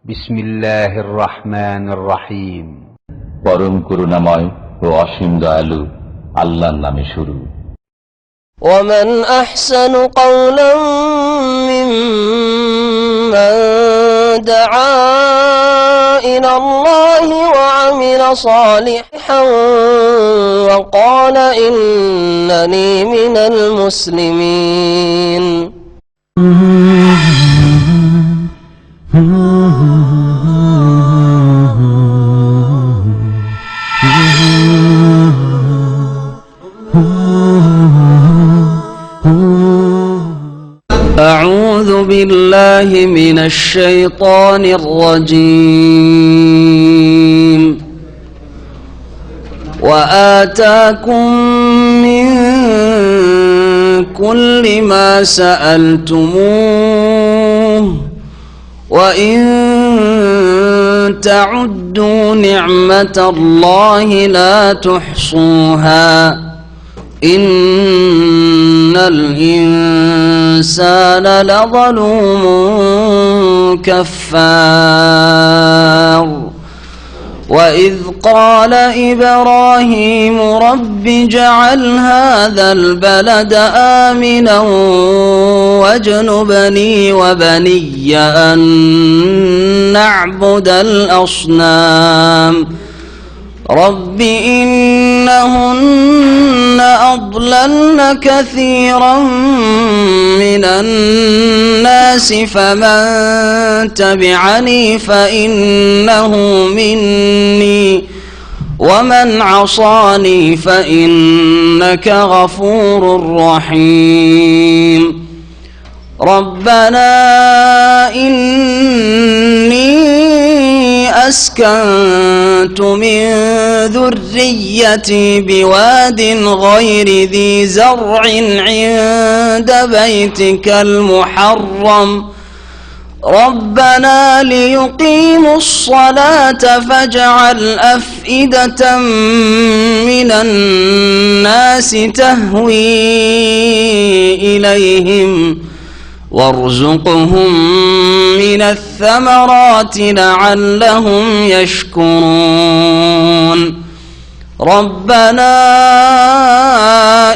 বিসমিল্লাহির রহমানির রহিম। পরম করুণাময় ও অসীম দয়ালু আল্লাহর নামে শুরু। ومن أحسن قولا ممن دعا إلى الله وعمل صالحا وقال إنني من المسلمين. أعوذ بالله من الشيطان الرجيم. وآتاكم من كل ما سألتموه وإن تعدوا نعمة الله لا تحصوها إن الإنسان لظلوم كفار. وإذ قال إبراهيم رب اجعل هذا البلد آمنا واجنبني وبني أن نعبد الأصنام. رب إنهن أضللن كثيرا من الناس فمن تبعني فإنه مني ومن عصاني فإنك غفور رحيم. ربنا إني أسكنت من ذريتي بواد غير ذي زرع عند بيتك المحرم ربنا ليقيموا الصلاة فاجعل أفئدة من الناس تهوي إليهم وارزقهم من الثمرات لعلهم يشكرون. ربنا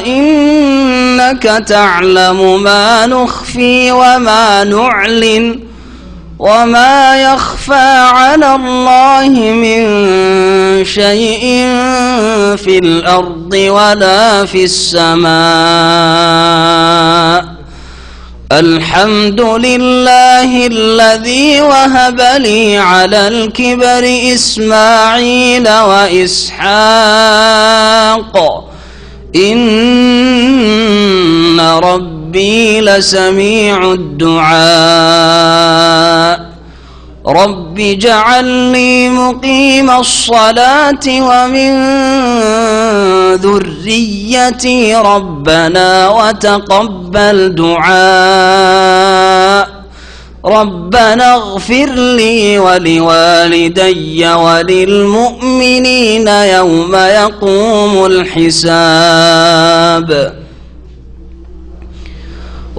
إنك تعلم ما نخفي وما نعلن وما يخفى على الله من شيء في الأرض ولا في السماء. الحمد لله الذي وهب لي على الكبر إسماعيل وإسحاق إن ربي لسميع الدعاء. رب اجعلني مقيم الصلاة ومن ذريتي ربنا وتقبل دعاء. ربنا اغفر لي ولوالدي وللمؤمنين يوم يقوم الحساب.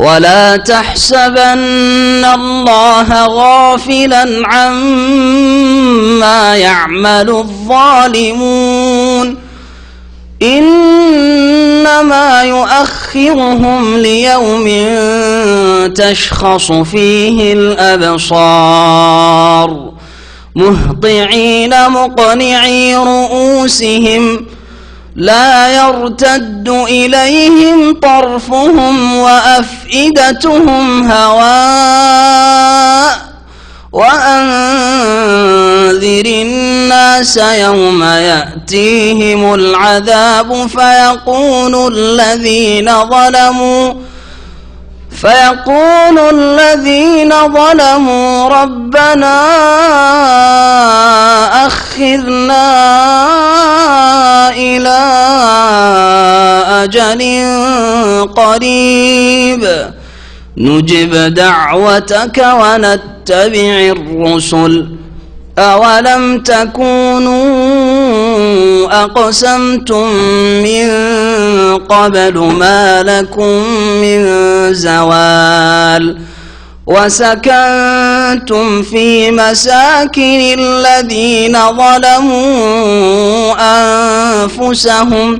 ولا تحسبن الله غافلا عما يعمل الظالمون إنما يؤخرهم ليوم تشخص فيه الأبصار مهطعين مقنعي رؤوسهم لا يرتد إليهم طرفهم وأفئدتهم هواء. وأنذر الناس يوم يأتيهم العذاب فيقول الذين ظلموا ربنا أخرنا إلى أجل قريب نجب دعوتك ونتبع الرسل أولم تكونوا أقسمتم من قبل ما لكم من زوال. وسكنتم في مساكن الذين ظلموا أنفسهم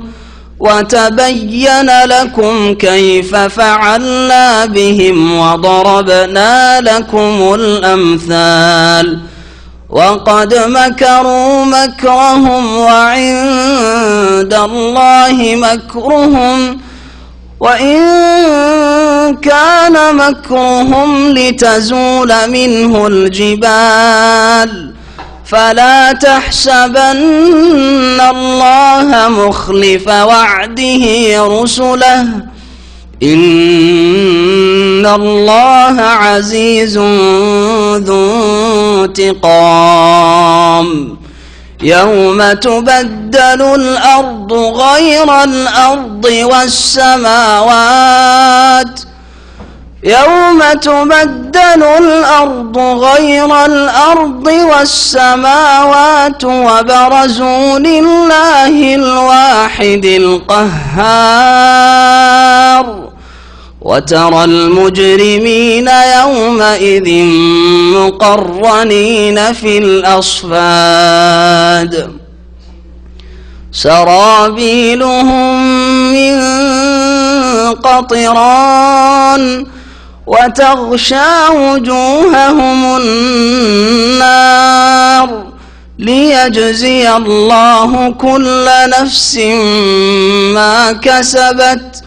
وتبين لكم كيف فعلنا بهم وضربنا لكم الأمثال وقد مكروا مكرهم وعند الله مكرهم وإن كان مكرهم لتزول منه الجبال فلا تحسبن الله مخلف وعده رسله إن الله عزيز ذو انتقام يوم تبدل الأرض غير الأرض والسماوات يوم تبدل الأرض غير الأرض والسماوات وبرزوا لله الواحد القهار وترى المجرمين يومئذ مقرنين في الأصفاد سرابيلهم من قطران وتغشى وجوههم النار ليجزي الله كل نفس ما كسبت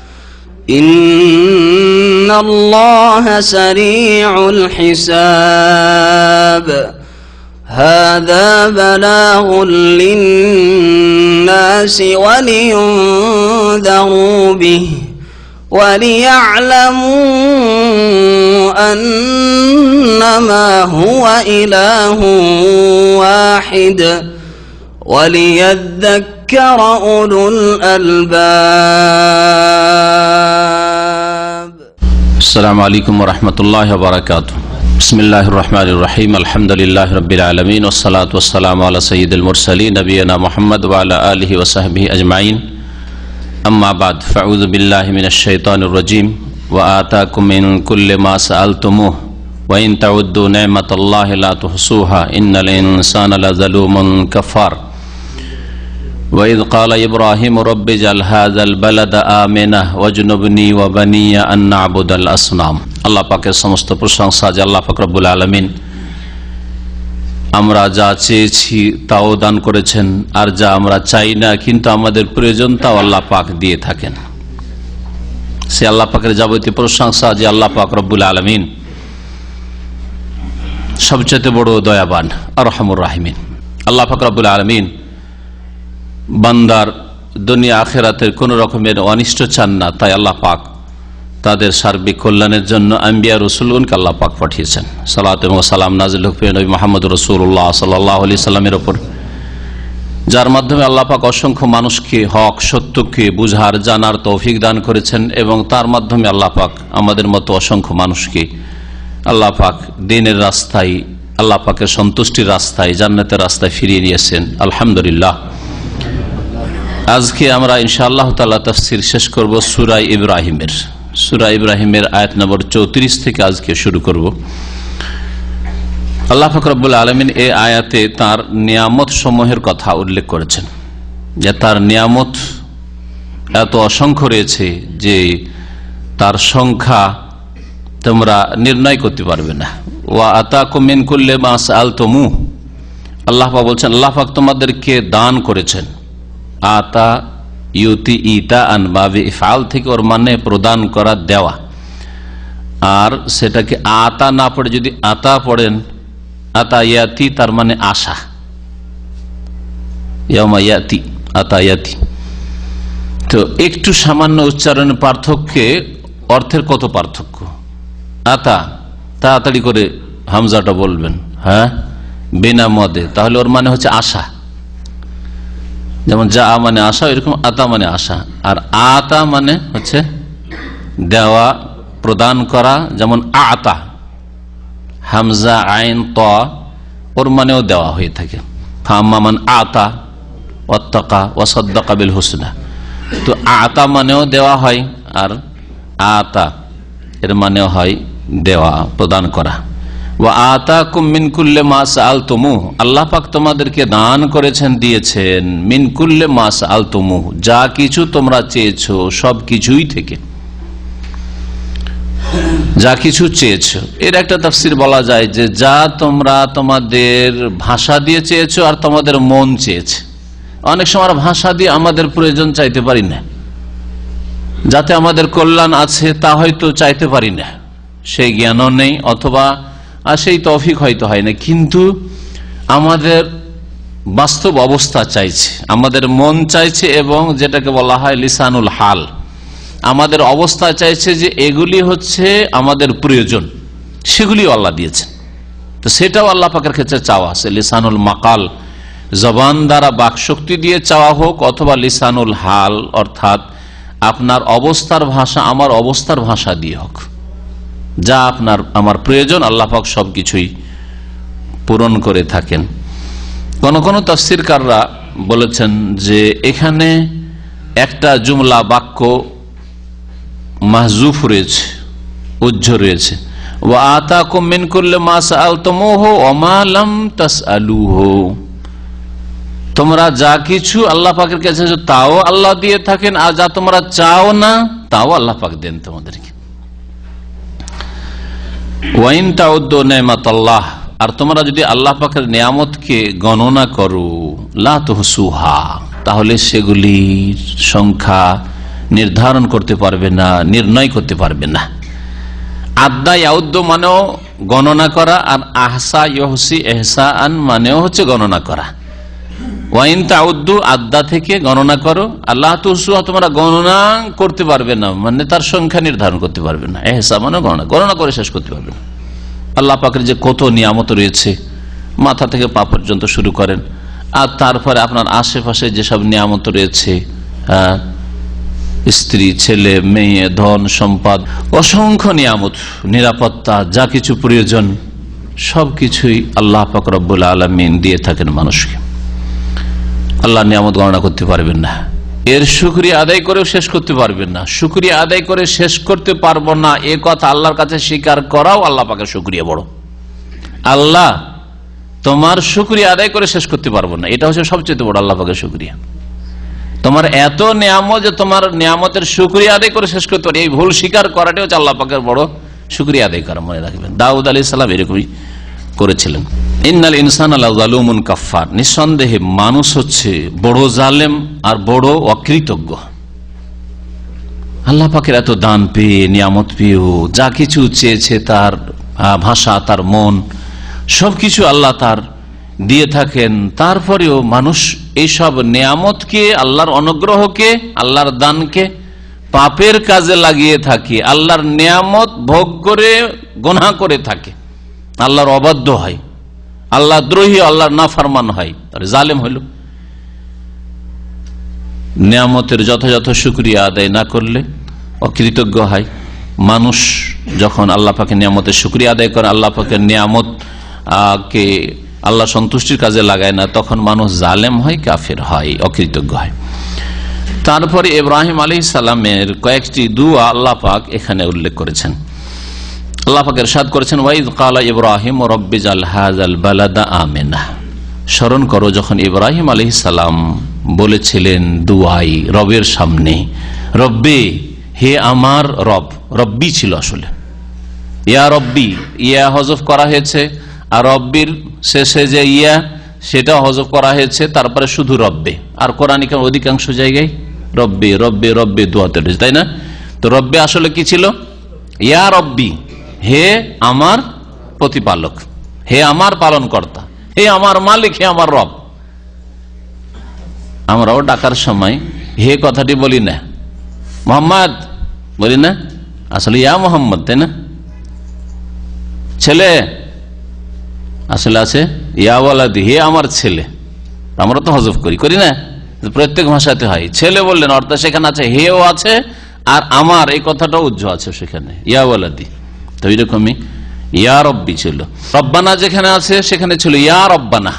إن الله سريع الحساب هذا بلاغ للناس ولينذروا به وليعلموا أنما هو إله واحد وليذكر أولو الألباب. السلام عليكم ورحمة الله وبركاته. بسم الله الرحمن الرحيم. الحمد لله رب العالمين والصلاة والسلام على سيد المرسلين نبينا محمد وعلى آله وصحبه أجمعين. أما بعد فأعوذ بالله من الشيطان الرجيم وآتاكم من كل ما سألتموه وإن تعدوا نعمة الله لا تحصوها إن الإنسان لظلوم كفار وإذ قال إبراهيم رب اجعل هذا البلد آمنا واجنبني وبني أن نعبد الأصنام. আল্লাহ পাকের সমস্ত প্রশংসা যে আল্লাহ পাক রব্বুল আলামিন আমরা যা চেয়েছি তাও দান করেছেন, আর যা আমরা চাই না কিন্তু আমাদের প্রয়োজন তাও আল্লাহ পাক দিয়ে থাকেন। সে আল্লাহ পাকের যাবতীয় প্রশংসা যে আল্লাহ পাক রব্বুল আলামিন সবচেয়ে বড় দয়াবান আর রহমুর রাহিমিন। আল্লাহ পাক রব্বুল আলামিন বান্দার দুনিয়া আখিরাতের কোন রকমের অনিষ্ট চান না, তাই আল্লাহ পাক তাদের সার্বিক কল্যাণের জন্য আম্বিয়া রাসূলগণকে আল্লাহ পাক পাঠিয়েছেন। সালাত এবং সালাম নাযিল হোক নবী মুহাম্মদ রাসূলুল্লাহ সাল্লাল্লাহু আলাইহি সাল্লামের উপর, যার মাধ্যমে আল্লাহ পাক অসংখ্য মানুষকে হক সত্যকে বুঝার জানার তৌফিক দান করেছেন এবং তার মাধ্যমে আল্লাহ পাক আমাদের মতো অসংখ্য মানুষকে আল্লাহ পাক দ্বীনের রাস্তায়, আল্লাহ পাকের সন্তুষ্টির রাস্তায়, জান্নাতের রাস্তায় ফিরিয়ে নিয়েছেন। আলহামদুলিল্লাহ। আজকে আমরা ইনশাআল্লাহ তাআলা তাফসীর শেষ করব সূরা ইব্রাহিমের। সূরা ইব্রাহিমের আয়াত নম্বর 34 থেকে আজকে শুরু করব। আল্লাহ পাক রব্বুল আলামিন এই আয়াতে তার নিয়ামত সমূহের কথা উল্লেখ করেছেন, যে তার নিয়ামত এত অসংখ্য রয়েছে যে তার সংখ্যা তোমরা নির্ণয় করতে পারবে না। ওয়া আতাকুম মিন কুল্লি মা সাআলতুমু, আল্লাহ পাক বলছেন আল্লাহ পাক তোমাদেরকে দান করেছেন। আতা ইউতি ইতা আন বাবে ইফআল থেকে ওর মানে প্রদান করা, দেওয়া। আর সেটাকে আতা না পড়ে যদি আতা পড়েন, আতা ইয়াতি তার মানে আশা, ইয়াউমা ইয়াতি আতা ইয়াতি। তো একটু সামান্য উচ্চারণের পার্থক্যে অর্থের কত পার্থক্য। আতা তাড়াতাড়ি করে হামজাটা বলবেন, হ্যাঁ, বিনা মদে, তাহলে ওর মানে হচ্ছে আশা। যেমন যা মানে আশা, এরকম আতা মানে আশা। আর আতা মানে হচ্ছে দেওয়া, প্রদান করা। যেমন আতা, হামজা আইন ত, ওর মানেও দেওয়া হয়ে থাকে। ফাম্মান আতা ওয়াত্তাকা ওয়াসাদ্দাকা বিল হুসনা, তো আতা মানেও দেওয়া হয়, আর আতা এর মানেও হয় দেওয়া প্রদান করা। ওয়া আতাকুম মিন কুল্লি মা সাআলতুমুহ, আল্লাহ পাক তোমাদেরকে দান করেছেন, দিয়েছেন, মিন কুল্লি মা সাআলতুমুহ, যা কিছু তোমরা চেয়েছো সব কিছুই থেকে, যা কিছু চেয়েছো। এর একটা তাফসীর বলা যায় যে যা তোমরা তোমাদের ভাষা দিয়ে চেয়েছো আর তোমাদের মন চেয়েছে। অনেক সময় ভাষা দিয়ে আমাদের প্রয়োজন চাইতে পারি না, যাতে আমাদের কল্যাণ আছে তা হয়তো চাইতে পারি না, সেই জ্ঞানও নেই অথবা সেই তৌফিক হয়তো হয় না, কিন্তু আমাদের বাস্তব অবস্থা চাইছে, আমাদের মন চাইছে, এবং যেটাকে বলা হয় লিসানুল হাল, আমাদের অবস্থা চাইছে যে এগুলি হচ্ছে আমাদের প্রয়োজন, সেগুলিও আল্লাহ দিয়েছেন। তো সেটাও আল্লাহ পাকের ক্ষেত্রে চাওয়া আছে, লিসানুল মাকাল, জবান দ্বারা বাকশক্তি দিয়ে চাওয়া হোক, অথবা লিসানুল হাল অর্থাৎ আপনার অবস্থার ভাষা আমার অবস্থার ভাষা দিয়ে হোক, যা আপনার আমার প্রয়োজন আল্লাহ পাক সবকিছুই পূরণ করে থাকেন। কোন কোন তাফসীরকাররা বলেছেন যে এখানে একটা জুমলা বাক্য মাহজুফ রয়েছে, উজ্জ রয়েছে, ওয়া আতাকুম মিন কুল্লি মা সাআলতুমুহু ওয়া মা লাম তাসআলুহু, তোমরা যা কিছু আল্লাহ পাকের কাছে তাও আল্লাহ দিয়ে থাকেন, আর যা তোমরা চাও না তাও আল্লাহ পাক দেন তোমাদেরকে। ওয়াইন তাউদ্দু নি'মাতাল্লাহ, আর তোমরা যদি আল্লাহ পাকের নিয়ামতকে গণনা করো, লা তুহসুহা, তাহলে সেগুলির সংখ্যা নির্ধারণ করতে পারবে না, নির্ণয় করতে পারবে না। আদ্দা ইয়াউদ্দু মানেও গণনা করা, আর আহসা ইহসি ইহসাআন মানেও হচ্ছে গণনা করা। ওয়াইন তাউদ্দু আদ্দা থেকে গণনা করো, আল্লাহ তুহসুহা তোমরা গণনা করতে পারবে না, মানে তার সংখ্যা নির্ধারণ করতে পারবে না। এহসা মানে গণনা করে শেষ করতে পারবে না। আল্লাহ পাকের যে কত নিয়ামত রয়েছে, মাথা থেকে পা পর্যন্ত শুরু করেন, আর তারপরে আপনার আশেপাশে যেসব নিয়ামত রয়েছে, স্ত্রী, ছেলে, মেয়ে, ধন সম্পদ, অসংখ্য নিয়ামত, নিরাপত্তা, যা কিছু প্রয়োজন সবকিছুই আল্লাহ পাক রব্বুল আলামিন দিয়ে থাকেন মানুষকে। আল্লাহ নিয়ামত গণনা করতে পারবেন না, এর শুকরিয়া আদায় করেও শেষ করতে পারবেন না। শুকরিয়া আদায় করে শেষ করতে পারবো না এ কথা আল্লাহর কাছে স্বীকার করাও আল্লাহ পাকের শুকরিয়া বড়। আল্লাহ তোমার শুকরিয়া আদায় করে শেষ করতে পারবো না, এটা হচ্ছে সবচেয়ে বড় আল্লাহ পাকের শুকরিয়া। তোমার এত নিয়ামত যে তোমার নিয়ামতের শুকরিয়া আদায় করে শেষ করতে পারি, এই ভুল স্বীকার করাটাই হচ্ছে আল্লাহ পাকের বড় শুকরিয়া আদায় করা। মনে রাখবেন দাউদ আলাইহিস সালাম এরকমই করেছিলেন। ইন্নাল ইনসানা লাযালুমুন কাফফার, নিঃসন্দেহে মানুষ হচ্ছে বড় জালেম আর বড় অকৃতজ্ঞ। আল্লাহ পাকের এত দান পেয়ে, নিয়ামত পেয়েও, যা কিছু চেয়েছে তার ভাষা, তার মন, সবকিছু আল্লাহ তার দিয়ে থাকেন, তারপরেও মানুষ এইসব নিয়ামতকে, আল্লাহর অনুগ্রহকে, আল্লাহর দানকে পাপের কাজে লাগিয়ে থাকে, আল্লাহর নিয়ামত ভোগ করে গুনাহ করে থাকে, আল্লাহর অবাধ্য হয়, আল্লাহ দ্রোহী, আল্লাহর নাফরমান হয়, তাহলে জালেম হইল। নিয়ামতের যথাযথ শুকরিয়া আদায় না করলে অকৃতজ্ঞ হয় মানুষ। যখন আল্লাহ পাকের নিয়ামতের শুকরিয়া আদায় করে, আল্লাহ পাকের নিয়ামত কে আল্লাহ সন্তুষ্টির কাজে লাগায় না, তখন মানুষ জালেম হয়, কাফের হয়, অকৃতজ্ঞ হয়। তারপরে ইব্রাহিম আলাইহিস সালামের কয়েকটি দুআ আল্লাহ পাক এখানে উল্লেখ করেছেন। আল্লাহ পাক ইরশাদ করেছেন, ওয়াইদ ক্বালা ইব্রাহিম রব্বিজাল হাযাল বালাদা আমিনা, স্মরণ করো যখন ইব্রাহিম আলাইহিস সালাম বলেছিলেন দুআই রবের সামনে, রব্বি, হে আমার রব। রব্বি ছিল আসলে, ইয়া রব্বি, ইয়া হযফ করা হয়েছে, আর রব্বির শেষে যে ইয়া সেটা হযফ করা হয়েছে, তারপরে শুধু রব্বে। আর কোরআনিক অধিকাংশ জায়গায় রব্বি রব্বি রব্বি দোয়াতে রয়েছে, তাই না? তো রব্বে আসলে কি ছিল? ইয়া রব্বি, হে আমার প্রতিপালক, হে আমার পালন কর্তা, হে আমার মালিক, হে আমার রব। আমরাও ডাকার সময় হে কথাটি বলি না, মোহাম্মদ বলি না, আসলে ইয়া মোহাম্মদ, তাই না? ছেলে আসলে আছে ইয়া ওয়ালাদি, হে আমার ছেলে। আমরা তো হযফ করি না, প্রত্যেক ভাষাতে হয়। ছেলে বললেন অর্থাৎ সেখানে আছে হেও আছে, আর আমার এই কথাটাও উজ্জ আছে সেখানে, ইয়া ওয়ালাদি। তো এইরকমই ইয়া রব্বি ছিল। রব্বানা যেখানে আছে সেখানে ছিল ইয়া রব্বানা,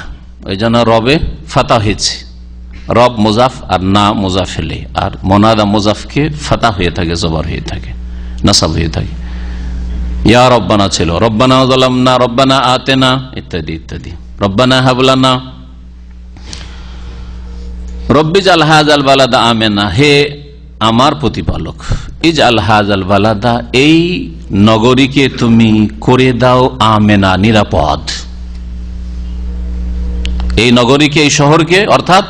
ওই জন্য রবে ফাতা হয়েছে। রব মুজাফ আর না মুজাফেলে, আর মোনাদা মুজাফকে ফাতা হয়ে থাকে, জবর হয়ে থাকে, নাসাব হয়ে থাকে। ইয়া রব্বানা ছিল, রব্বানা যালামনা, রব্বানা আতেনা ইত্যাদি ইত্যাদি, রব্বানা হাবলানা, রব্বিজাল হাযাল বালাদা আমেনা, হে আমার প্রতিপালক, ইজআল হাযাল বালাদা, এই নগরীকে তুমি করে দাও আমেনা, নিরাপদ। এই নগরীকে, এই শহরকে, অর্থাৎ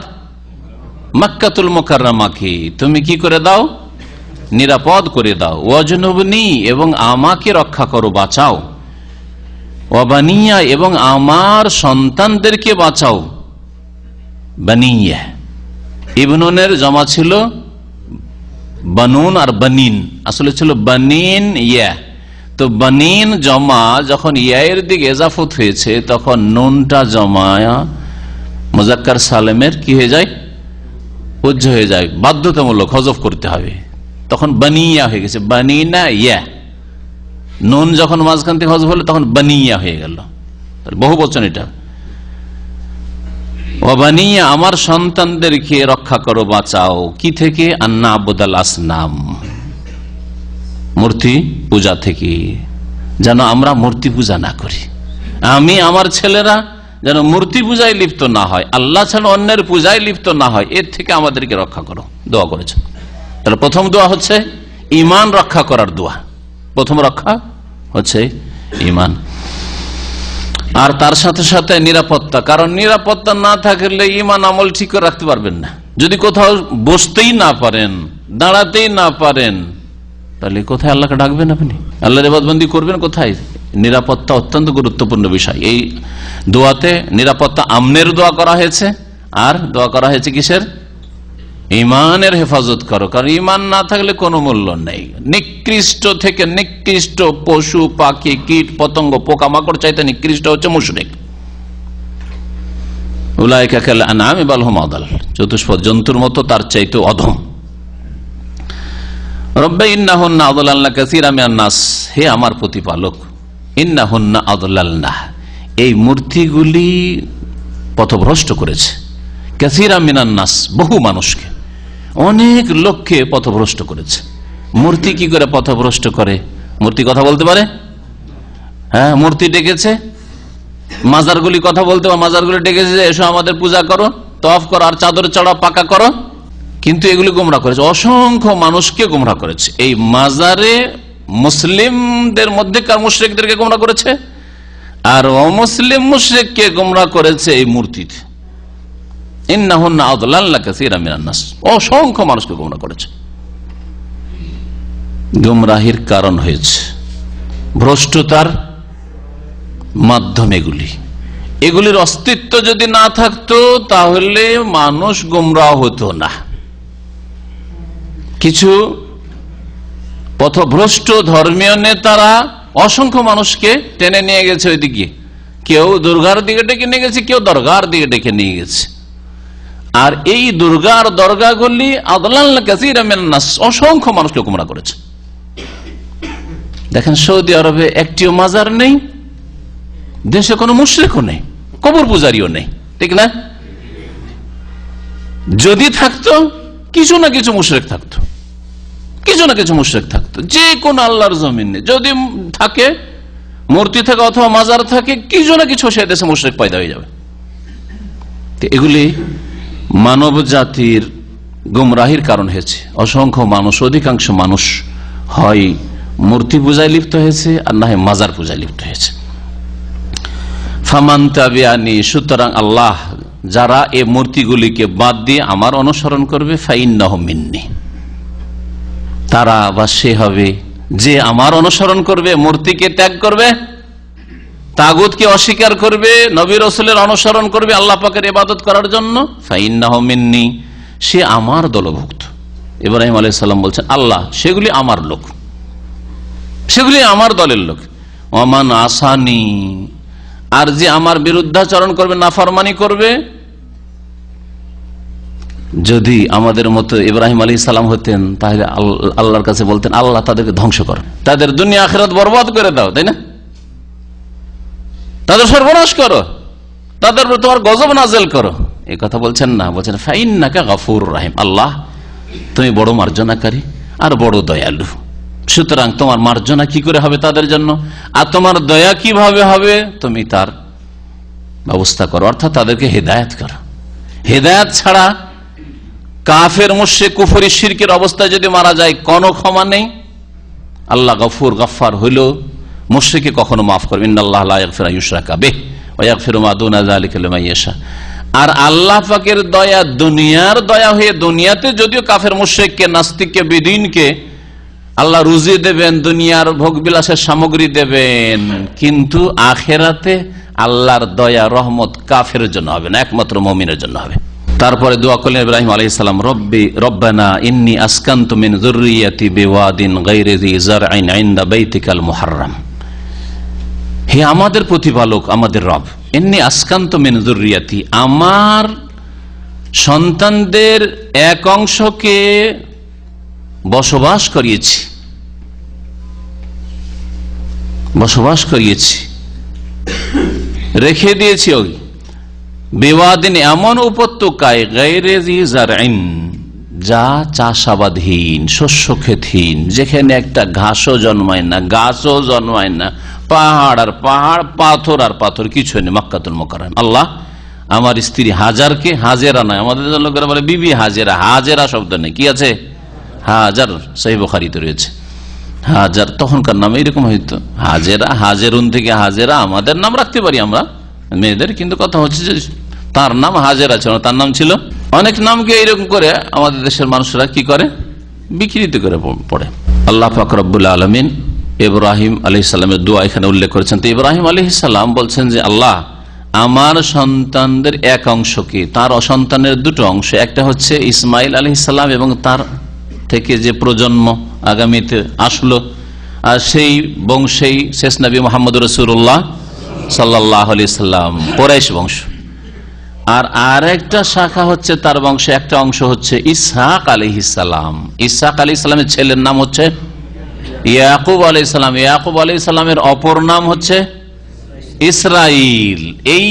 মক্কাতুল মুকাররমাকে তুমি কি করে দাও? নিরাপদ করে দাও। ওয়াজনুবনি, এবং আমাকে রক্ষা করো, বাঁচাও। ওয়াবানিয়া, এবং আমার সন্তানদেরকে বাঁচাও। বানিয়া, ইবনুনের জমা ছিল বানুন আর বানিন, আসলে ছিল বানিন ইয়া। তো বানিন জমা যখন ইয়ের দিকে এজাফত হয়েছে তখন নুনটা জমা মুজাক্কার সালেমের কি হয়ে যায়? উজ্জ হয়ে যায়, বাধ্যতামূলক হজফ করতে হবে, তখন বানিয়া হয়ে গেছে, বানিনা ইয়া। নুন যখন মাঝখান থেকে হজফ হলো তখন বানিয়া হয়ে গেল, বহু বচন এটা। ওয়াবানিয়া, আমার সন্তানদেরকে রক্ষা করো, বাঁচাও। কি থেকে? আন্না আবুদাল আসনাম, মূর্তি পূজা থেকে, যেন আমরা মূর্তি পূজা না করি। আমি আমার ছেলেরা যেন মূর্তি পূজায় লিপ্ত না হয়, আল্লাহ ছাড়া অন্যের পূজায় লিপ্ত না হয়, এর থেকে আমাদেরকে রক্ষা করো। দোয়া করেছেন। তাহলে প্রথম দোয়া হচ্ছে ঈমান রক্ষা করার দোয়া। প্রথম রক্ষা হচ্ছে ঈমান, আর তার সাথে সাথে নিরাপত্তা। কারণ নিরাপত্তা না থাকলে ঈমান আমল ঠিক করে রাখতে পারবেন না। যদি কোথাও বসতেই না পারেন, দাঁড়াতেই না পারেন, তাহলে কোথায় আল্লাহকে ডাকবেন আপনি? আল্লাহর ইবাদতবন্দি করবেন কোথায়? নিরাপত্তা অত্যন্ত গুরুত্বপূর্ণ বিষয়। এই দোয়াতে নিরাপত্তা আমনের দোয়া করা হয়েছে, আর দোয়া করা হয়েছে কিসের? ঈমানের হেফাজত করো। কারণ ঈমান না থাকলে কোনো মূল্য নেই। নিকৃষ্ট থেকে নিকৃষ্ট পশু পাখি কীট পতঙ্গ পোকামাকড় চাইতে নিকৃষ্ট হচ্ছে মুশরিক। উলাইকা কাল আনআমি বাল হুম আদাল, চতুষ্পদ জন্তুর মতো, তার চাইতে অধম। রব্বে ইন্নাহুন্না আদলালনা কাসীরাম মিনান নাস, হে আমার প্রতিপালক, ইন্নাহুন্না আদলালনা, এই মূর্তিগুলি পথভ্রষ্ট করেছে। কাসীরাম মিনান নাস, বহু মানুষকে, অনেক লোককে পথভ্রষ্ট করেছে। মূর্তি কি করে পথভ্রষ্ট করে? মূর্তি কথা বলতে পারে? হ্যাঁ, মূর্তি ডেকেছে। মাজারগুলি কথা বলতে পারে, মাজারগুলি ডেকেছে যে এসো আমাদের পূজা করো, তওয়াফ করো, আর চাদর চড়া পাকা করো। কিন্তু এগুলি গোমরাহ করেছে, অসংখ্য মানুষকে গোমরাহ করেছে। এই মাজারে মুসলিমদের মধ্যেকার মুশরিকদেরকে গোমরাহ করেছে, আর অমুসলিম মুশরিককে গোমরাহ করেছে এই মূর্তিতে। ইন্নাহুন্না আদলালনা কাসীরাম মিনান নাস, অসংখ্য মানুষকে গোমরাহ করেছে। গোমরাহির কারণ হয়েছে ভ্রষ্টতার মাধ্যম। এগুলির অস্তিত্ব যদি না থাকতো তাহলে মানুষ গোমরাহ হতো না। কিছু পথভ্রষ্ট ধর্মীয় নেতারা অসংখ্য মানুষকে টেনে নিয়ে গেছে ওইদিকে, কেউ দুর্গার দিকে ডেকে নিয়ে গেছে, কেউ দরগার দিকে ডেকে নিয়ে গেছে। আর এই দুর্গার দরগাগুলি আদলালনা কাসীরাম মিনান নাস, অসংখ্য মানুষকে গোমরাহ করেছে। দেখেন সৌদি আরবে একটিও মাজার নেই, দেশে কোনো মুশরিকও নেই, কবর পূজারীও নেই, ঠিক না? যদি থাকতো কিছু না কিছু মুশরিক থাকতো, কিছু না কিছু মুশরিক থাকতো, যে কোন আল্লাহর জমিনে যদি থাকে, মূর্তি থাকে অথবা মাজার থাকে, কিছু না কিছু সে দেশে মুশরিক পয়দা হয়ে যাবে। এগুলি মানব জাতির গুমরাহির কারণ হয়েছে। অসংখ্য মানুষ, অধিকাংশ মানুষ হয় মূর্তি পূজায় লিপ্ত হয়েছে, আর না হয় মাজার পূজায় লিপ্ত হয়েছে। ফামান তাবিআনি, সুতরাং আল্লাহ যারা এই মূর্তিগুলিকে বাদ দিয়ে আমার অনুসরণ করবে, ফাইন্নাহু মিন্নি, তারা বা সে হবে যে আমার অনুসরণ করবে, মূর্তিকে ত্যাগ করবে, তাগুতকে অস্বীকার করবে, নবী রাসূলের অনুসরণ করবে আল্লাহ পাকের ইবাদত করার জন্য, ফাইন্নাহু মিন্নি, সে আমার দলভুক্ত। ইব্রাহিম আলাইহিস সালাম বলছেন আল্লাহ সেগুলি আমার লোক, সেগুলি আমার দলের লোক। ওমান আসানি, আর যে আমার বিরুদ্ধাচরণ করবে, নাফরমানি করবে, যদি আমাদের মতো ইব্রাহিম আলাইহিস সালাম হতেন তাহলে আল্লাহর কাছে বলতেন আল্লাহ তাদেরকে ধ্বংস করো, তাদের দুনিয়া আখিরাত বরবাদ করে দাও, তাই না? তাদের সর্বনাশ করো, তাদের উপর তোমার গজব নাযিল করো। এই কথা বলছেন না, বলছেন ফাইন্নাকা গফুরুর রহিম, আল্লাহ তুমি বড় মার্জনাকারী আর বড় দয়ালু, সুতরাং তোমার মার্জনা কি করে হবে তাদের জন্য, আর তোমার দয়া কিভাবে হবে, তুমি তার ব্যবস্থা করো, অর্থাৎ তাদেরকে হেদায়েত করো। হেদায়েত ছাড়া কাফের মুশরিক কুফরি শিরকের অবস্থায় যদি মারা যায় কোনো ক্ষমা নেই। আল্লাহ গফুর গফফার হইল, মুশরিককে কখনো মাফ করবে, ইন্নাল্লাহ লা ইয়াগফিরু আন ইউশরাকা বিহি ওয়া ইয়াগফিরু মা দুনা যালিকা লিমান ইয়াশা। আর আল্লাহ পাকের দয়া দুনিয়ার দয়া হয়ে দুনিয়াতে যদিও কাফের মুশরিককে নাস্তিককে বেদিনকে আল্লাহ রুজি দেবেন, দুনিয়ার ভোগ বিলাসের সামগ্রী দেবেন, কিন্তু আখেরাতে আল্লাহর দয়া রহমত কাফের জন্য হবে না, একমাত্র মুমিনের জন্য হবে। তারপরে দোয়া করলেন ইব্রাহিম আলাইহিস সালাম, রব্বানা ইন্নী আসকানতু মিন যুররিয়াতি বিওয়াদিন গায়রি যি যারইন ইনদা বাইতিকাল মুহাররাম। হে আমাদের প্রতিপালক, আমাদের রব, ইন্নী আসকানতু মিন যুররিয়াতি, আমার সন্তানদের এক অংশকে বসবাস করিয়েছি, রেখে দিয়েছি ওই বিওয়াদিন এমন উপত্যকায় গায়রি যি যারইন, যা চাষাবাদহীন, শস্য ক্ষেতহীন, যেখানে একটা ঘাসও জন্মায় না, গাছও জন্মায় না, পাহাড় আর পাহাড়, পাথর আর পাথর, কিছু নেই। মক্কাতুল মুকাররম। আল্লাহ আমার স্ত্রী হাজারকে, হাজেরা নয়, আমাদের লোকেরা বলে বিবি হাজেরা, হাজেরা শব্দ নেই, কি আছে হাজার, সহিহ বুখারীতে রয়েছে হাজার, তখনকার নাম এরকম হইতো হাজেরা, হাজেরুন থেকে হাজেরা, আমাদের নাম রাখতে পারি আমরা মেয়েদের, কিন্তু কথা হচ্ছে যে তার নাম হাজেরা ছিল, তার নাম ছিল। অনেক নামকে এরকম করে আমাদের দেশের মানুষরা কি করে, বিকৃত করে পড়ে। আল্লাহ পাক রব্বুল আলামিন ইব্রাহিম আলাইহিস সালামের দোয়া এখানে উল্লেখ করেছেন। তো ইব্রাহিম আলাইহিস সালাম বলছেন যে আল্লাহ আমার সন্তানদের এক অংশকে, তার অসন্তানের দুটো অংশ, একটা হচ্ছে ইসমাইল আলাইহিস সালাম এবং তার থেকে যে প্রজন্ম আগামীতে আসলো, আর সেই বংশেই শেষ নবী মুহাম্মদ রাসূলুল্লাহ সাল্লাল্লাহু আলাইহি সাল্লাম, কুরাইশ বংশ। আর আরেকটা শাখা হচ্ছে তার বংশে একটা অংশ হচ্ছে ইসহাক আলাইহিস সালাম। ইসহাক আলাইহিস সালামের ছেলের নাম হচ্ছে ইয়াকুব আলাইহিস সালাম। ইয়াকুব আলাইহিস সালামের অপর নাম হচ্ছে ইসরাইল। এই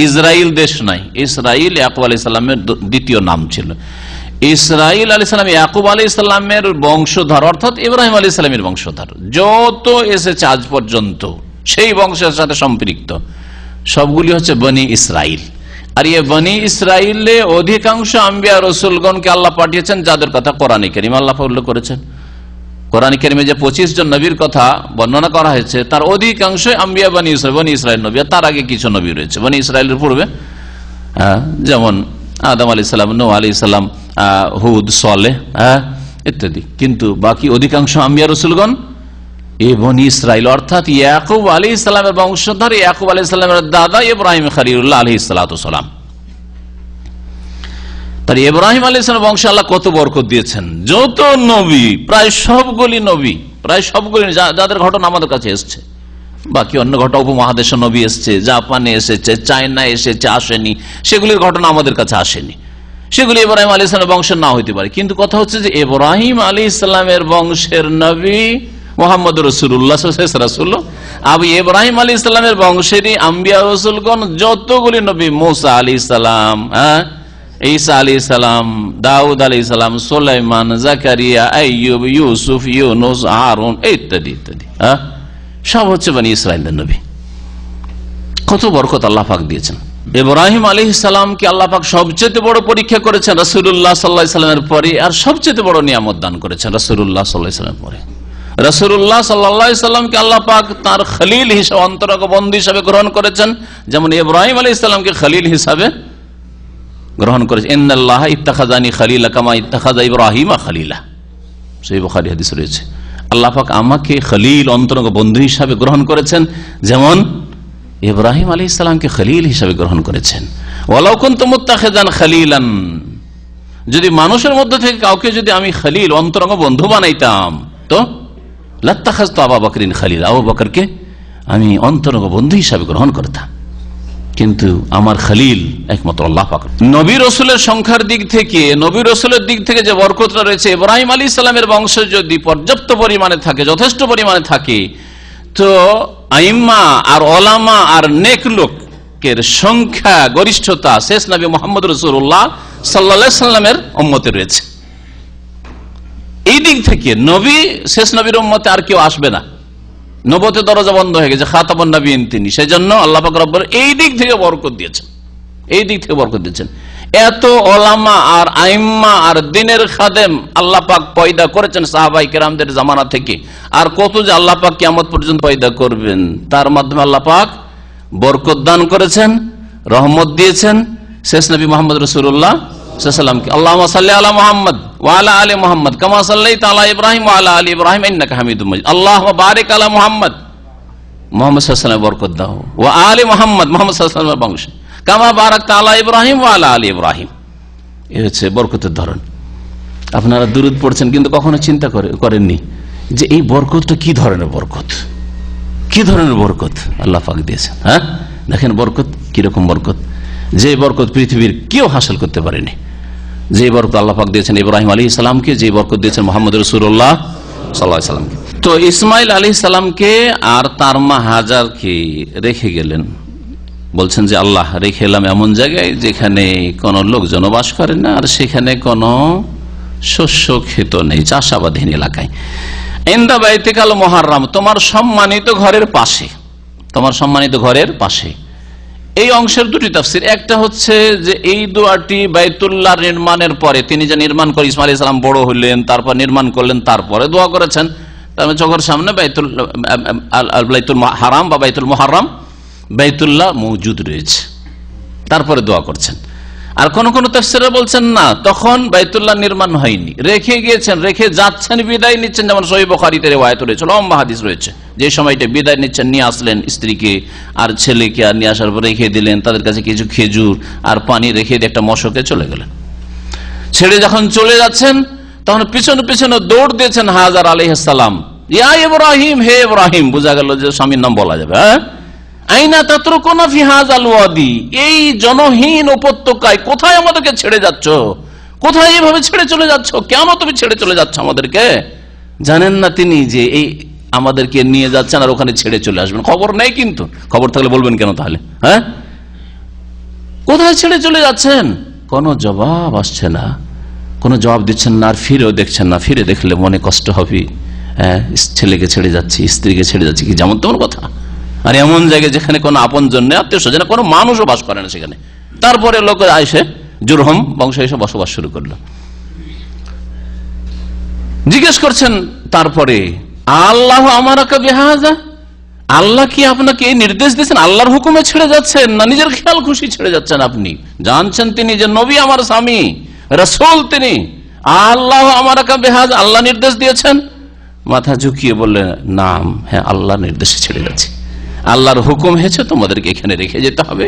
ইসরাইল দেশ নাই, ইসরাইল ইয়াকুব আলাইহিস সালামের দ্বিতীয় নাম ছিল। ইসরাইল আলাইহিস সালাম ইয়াকুব আলাইহিস সালামের বংশধর, অর্থাৎ ইব্রাহিম আলাইহিস সালামের বংশধর। যত এসেছে আজ পর্যন্ত সেই বংশের সাথে সম্পৃক্ত সবগুলি হচ্ছে বনি ইসরাইল। আর এই বনি ইসরাইলে অধিকাংশ আম্বিয়া রসুলগণকে আল্লাহ পাঠিয়েছেন, যাদের কথা কোরআনে কারীমে আল্লাহ উল্লেখ করেছেন। কোরআনে কারীমে যে 25 জন নবীর কথা বর্ণনা করা হয়েছে, তার অধিকাংশই আম্বিয়া বনি ইসরাইল নবী। তার আগে কিছু নবী রয়েছে বনি ইসরাইলের পূর্বে, যেমন আদম আলাইহিস সালাম, নূহ আলাইহিস সালাম, হুদ, সালেহ ইত্যাদি। কিন্তু বাকি অধিকাংশ আম্বিয়া রসুলগণ এই বনি ইসরাইল, অর্থাৎ ইয়াকুব আলাইহিস সালামের বংশধর। ইয়াকুব আলাইহিস সালামের দাদা ইব্রাহিম খলিলুল্লাহ আলাইহিস সালাতু সালাম। তার ইব্রাহিম আলাইহিস সালামের বংশে আল্লাহ কত বরকত দিয়েছেন। যত নবী, প্রায় সবগুলি নবী, প্রায় সবগুলি যাদের ঘটনা আমাদের কাছে এসছে, বাকি অন্য ঘটনা উপমহাদেশের নবী এসছে, জাপানে এসেছে, চায়না এসেছে, আসেনি, সেগুলির ঘটনা আমাদের কাছে আসেনি। সেগুলি ইব্রাহিম আলাইহিস সালামের বংশের না হইতে পারে, কিন্তু কথা হচ্ছে যে ইব্রাহিম আলাইহিস সালামের বংশের নবী মুহাম্মদ রাসূলুল্লাহ রাসূল, আবু ইব্রাহিম আলাইহিস সালামের বংশেরই আম্বিয়া রাসূলগণ যতগুলি নবী, মুসা আলাইহিস সালাম, ঈসা আলাইহিস সালাম, দাউদ আলাইহিস সালাম, সুলাইমান, জাকারিয়া, আইয়ুব, ইউসুফ, ইউনুস, হারুন ইত্যাদি ইত্যাদি, সব হচ্ছে বনি ইসরাইলের নবী। কত বরকত আল্লাহ পাক দিয়েছেন। ইব্রাহিম আলাইহিস সালামকে আল্লাহ পাক সবচেয়ে বড় পরীক্ষা করেছেন রাসূলুল্লাহ সাল্লাল্লাহু আলাইহি সাল্লামের পরে, আর সবচেয়ে বড় নিয়ামত দান করেছেন রাসূলুল্লাহ সাল্লাল্লাহু আলাইহি সাল্লামের পরে। রাসূলুল্লাহ সাল্লাল্লাহু আলাইহি সাল্লামকে আল্লাহ পাক তার খলিল হিসেবে, অন্তরঙ্গ বন্ধু হিসেবে গ্রহণ করেছেন, যেমন ইব্রাহিম আলাইহিস সালামকে খলিল হিসাবে গ্রহণ করেছেন। ইন্নাল্লাহা ইত্তাখাযানি খলিলা কামা ইত্তাখাযা ইব্রাহিমা খলিলা, সহিহ বুখারী হাদিস রয়েছে। আল্লাহ পাক আমাকে খলিল, অন্তরঙ্গ বন্ধু হিসাবে গ্রহণ করেছেন, যেমন ইব্রাহিম আলাইহিস সালামকে খলিল হিসাবে গ্রহণ করেছেন। ওয়ালাউ কুনতু মুত্তাখিযান খলিলান, যদি মানুষের মধ্যে থেকে কাউকে যদি আমি খলিল, অন্তরঙ্গ বন্ধু বানাইতাম, তো লাত্তাখাযতু আবু বকরিন খলিলা, আবু বকরকে আমি অন্তরঙ্গ বন্ধু হিসাবে গ্রহণ করতাম। কিন্তু আমার খলিল একমাত্র আল্লাহ পাক। নবী রাসূলের সংখ্যার দিক থেকে, নবী রাসূলের দিক থেকে যে বরকতটা রয়েছে, ইব্রাহিম আলাইহিস সালামের বংশ যদি পর্যাপ্ত পরিমাণে থাকে, যথেষ্ট পরিমাণে থাকে, তো আইম্মা আর ওলামা আর নেক লোকের সংখ্যা গরিষ্ঠতা শেষ নবী মুহাম্মদ রাসূলুল্লাহ সাল্লাল্লাহু আলাইহি সাল্লামের উম্মতে রয়েছে। এই দিক দিক থেকে নবী, শেষ নবীর উম্মতে আর কেউ আসবে না, নবুয়তের দরজা বন্ধ হয়ে গেছে, খাতামুন নবীন তিনি। সেই জন্য আল্লাহ পাক রব্বুল এই দিক থেকে বরকত দিয়েছেন, এই দিক থেকে বরকত দিয়েছেন। এত ওলামা আর আইম্মা আর দিনের খাদেম আল্লাহ পাক পয়দা করেছেন সাহাবায়ে কেরামদের জামানা থেকে, আর কত যে আল্লাহ পাক কিয়ামত পর্যন্ত পয়দা করবেন, তার মাধ্যমে আল্লাহ পাক বরকত দান করেছেন, রহমত দিয়েছেন শেষ নবী মুহাম্মদ রাসূলুল্লাহ সাল্লাল্লাহু আলাইহি ওয়াসাল্লামকে। আল্লাহুম্মা সাল্লি আলা মুহাম্মদ ওয়া আলা আলি মুহাম্মদ কামা সাল্লাইতা আলা ইব্রাহিম ওয়া আলা আলি ইব্রাহিম ইন্নাকা হামিদুম মাজিদ। আল্লাহুম্মা বারিক আলা মুহাম্মদ, মুহাম্মদ সাল্লাল্লাহু আলাইহি ওয়াসাল্লাম বরকত দাও, ওয়া আলি মুহাম্মদ, মুহাম্মদ সাল্লাল্লাহু আলাইহি ওয়াসাল্লাম বংশ, কামা বারাকতা আলা ইব্রাহিম ওয়া আলা আলি ইব্রাহিম। এই হচ্ছে বরকতের ধরন। আপনারা দুরূদ পড়ছেন কিন্তু কখনো চিন্তা করেননি যে এই বরকতটা কি ধরনের বরকত, কি ধরনের বরকত আল্লাহ পাক দিয়েছেন। হ্যাঁ, দেখেন বরকত কিরকম বরকত, যে বরকত পৃথিবীর কেউ হাসিল করতে পারেনি। যে বরকত আল্লাহ পাক দিয়েছেন ইব্রাহিম আলাইহিস সালামকে, যে বরকত দিয়েছেন মুহাম্মদ রাসূলুল্লাহ সাল্লাল্লাহু আলাইহি ওয়াসাল্লামকে। তো ইসমাইল আলাইহিস সালামকে আর তার মা হাজারকে রেখে গেলেন, বলছেন যে আল্লাহ রেখে এলাম এমন জায়গায় যেখানে কোনো লোকজন বাস করে না, আর সেখানে কোনো শস্য ক্ষেত নেই, চাষাবাদহীন এলাকায়। ইনদা বাইতিকাল মুহাররাম, তোমার সম্মানিত ঘরের পাশে, তোমার সম্মানিত ঘরের পাশে। এই অংশের দুটি তাফসীর, একটা হচ্ছে যে এই দোয়াটি বাইতুল্লাহ নির্মাণের পরে, তিনি যে নির্মাণ করে ইসমাইল আলাইহিস সালাম বড় হইলেন, তারপর নির্মাণ করলেন, তারপরে দোয়া করেছেন। তার চোখের সামনে বাইতুল হারাম বা বাইতুল মুহাররাম, বাইতুল্লাহ মওজুদ রয়েছে, তারপরে দোয়া করছেন। আর কোন কোন তাফসীরে বলছেন না, তখন বাইতুল্লাহ নির্মাণ হয়নি, রেখে গিয়েছেন, রেখে যাচ্ছেন, বিদায় নিচ্ছেন। যেমন সহিহ বুখারীতে রিওয়ায়াত রয়েছে, লম্বা হাদিস রয়েছে, যে সময়টা বিদায় নিচ্ছেন, নিয়ে আসলেন স্ত্রীকে আর ছেলেকে, আর নিয়ে আসার পর রেখে দিলেন, তাদের কাছে কিছু খেজুর আর পানি রেখে দিয়ে একটা মশকে চলে গেলেন। ছেড়ে যখন চলে যাচ্ছেন তখন পিছনে পিছনে দৌড় দিয়েছেন হাজার আলাইহিস সালাম, ইয়া ইব্রাহিম, হে ইব্রাহিম। বোঝা গেল যে স্বামীর নাম বলা যাবে। হ্যাঁ, আইনা তাতরুকুনা ফি হাযাল ওয়াদি, এই জনহীন উপত্যকায় কোথায় আমাদেরকে ছেড়ে যাচ্ছ, কোথায় এইভাবে ছেড়ে চলে যাচ্ছ, কেন তুমি ছেড়ে চলে যাচ্ছ আমাদেরকে? জানেন না তিনি যে এই আমাদেরকে নিয়ে যাচ্ছেন আর ওখানে ছেড়ে চলে আসবেন, খবর নেই। কিন্তু খবর থাকলে বলবেন কেন তাহলে? হ্যাঁ, কোথায় ছেড়ে চলে যাচ্ছেন? কোনো জবাব আসছে না, কোনো জবাব দিচ্ছেন না, আর ফিরেও দেখছেন না। ফিরে দেখলে মনে কষ্ট হবে, হ্যাঁ, ছেলেকে ছেড়ে যাচ্ছি, স্ত্রীকে ছেড়ে যাচ্ছি, কি যেমন তেমন কথা। আর এমন জায়গায় যেখানে কোনো আপন জন নেই, আত্মীয় স্বজন, কোনো মানুষও বাস করে না সেখানে। তারপরে লোক আইসে জুরহম বংশ এসে বসবাস শুরু করলো। জিজ্ঞেস করছেন তারপরে, আল্লাহ আমারাকা বিহাযা, আল্লাহ কি আপনাকে এই নির্দেশ দিয়েছেন? আল্লাহর হুকুমে ছেড়ে যাচ্ছেন না নিজের খেয়াল খুশি ছেড়ে যাচ্ছেন? আপনি জানছেন তিনি যে নবী আমার স্বামী, রাসূল তিনি। আল্লাহ আমারাকা বিহাযা, আল্লাহ নির্দেশ দিয়েছেন? মাথা ঝুঁকিয়ে বললেন, নাম, হ্যাঁ, আল্লাহর নির্দেশে ছেড়ে যাচ্ছে। আল্লাহর হুকুম হয়েছে তোমাদেরকে এখানে রেখে যেতে হবে,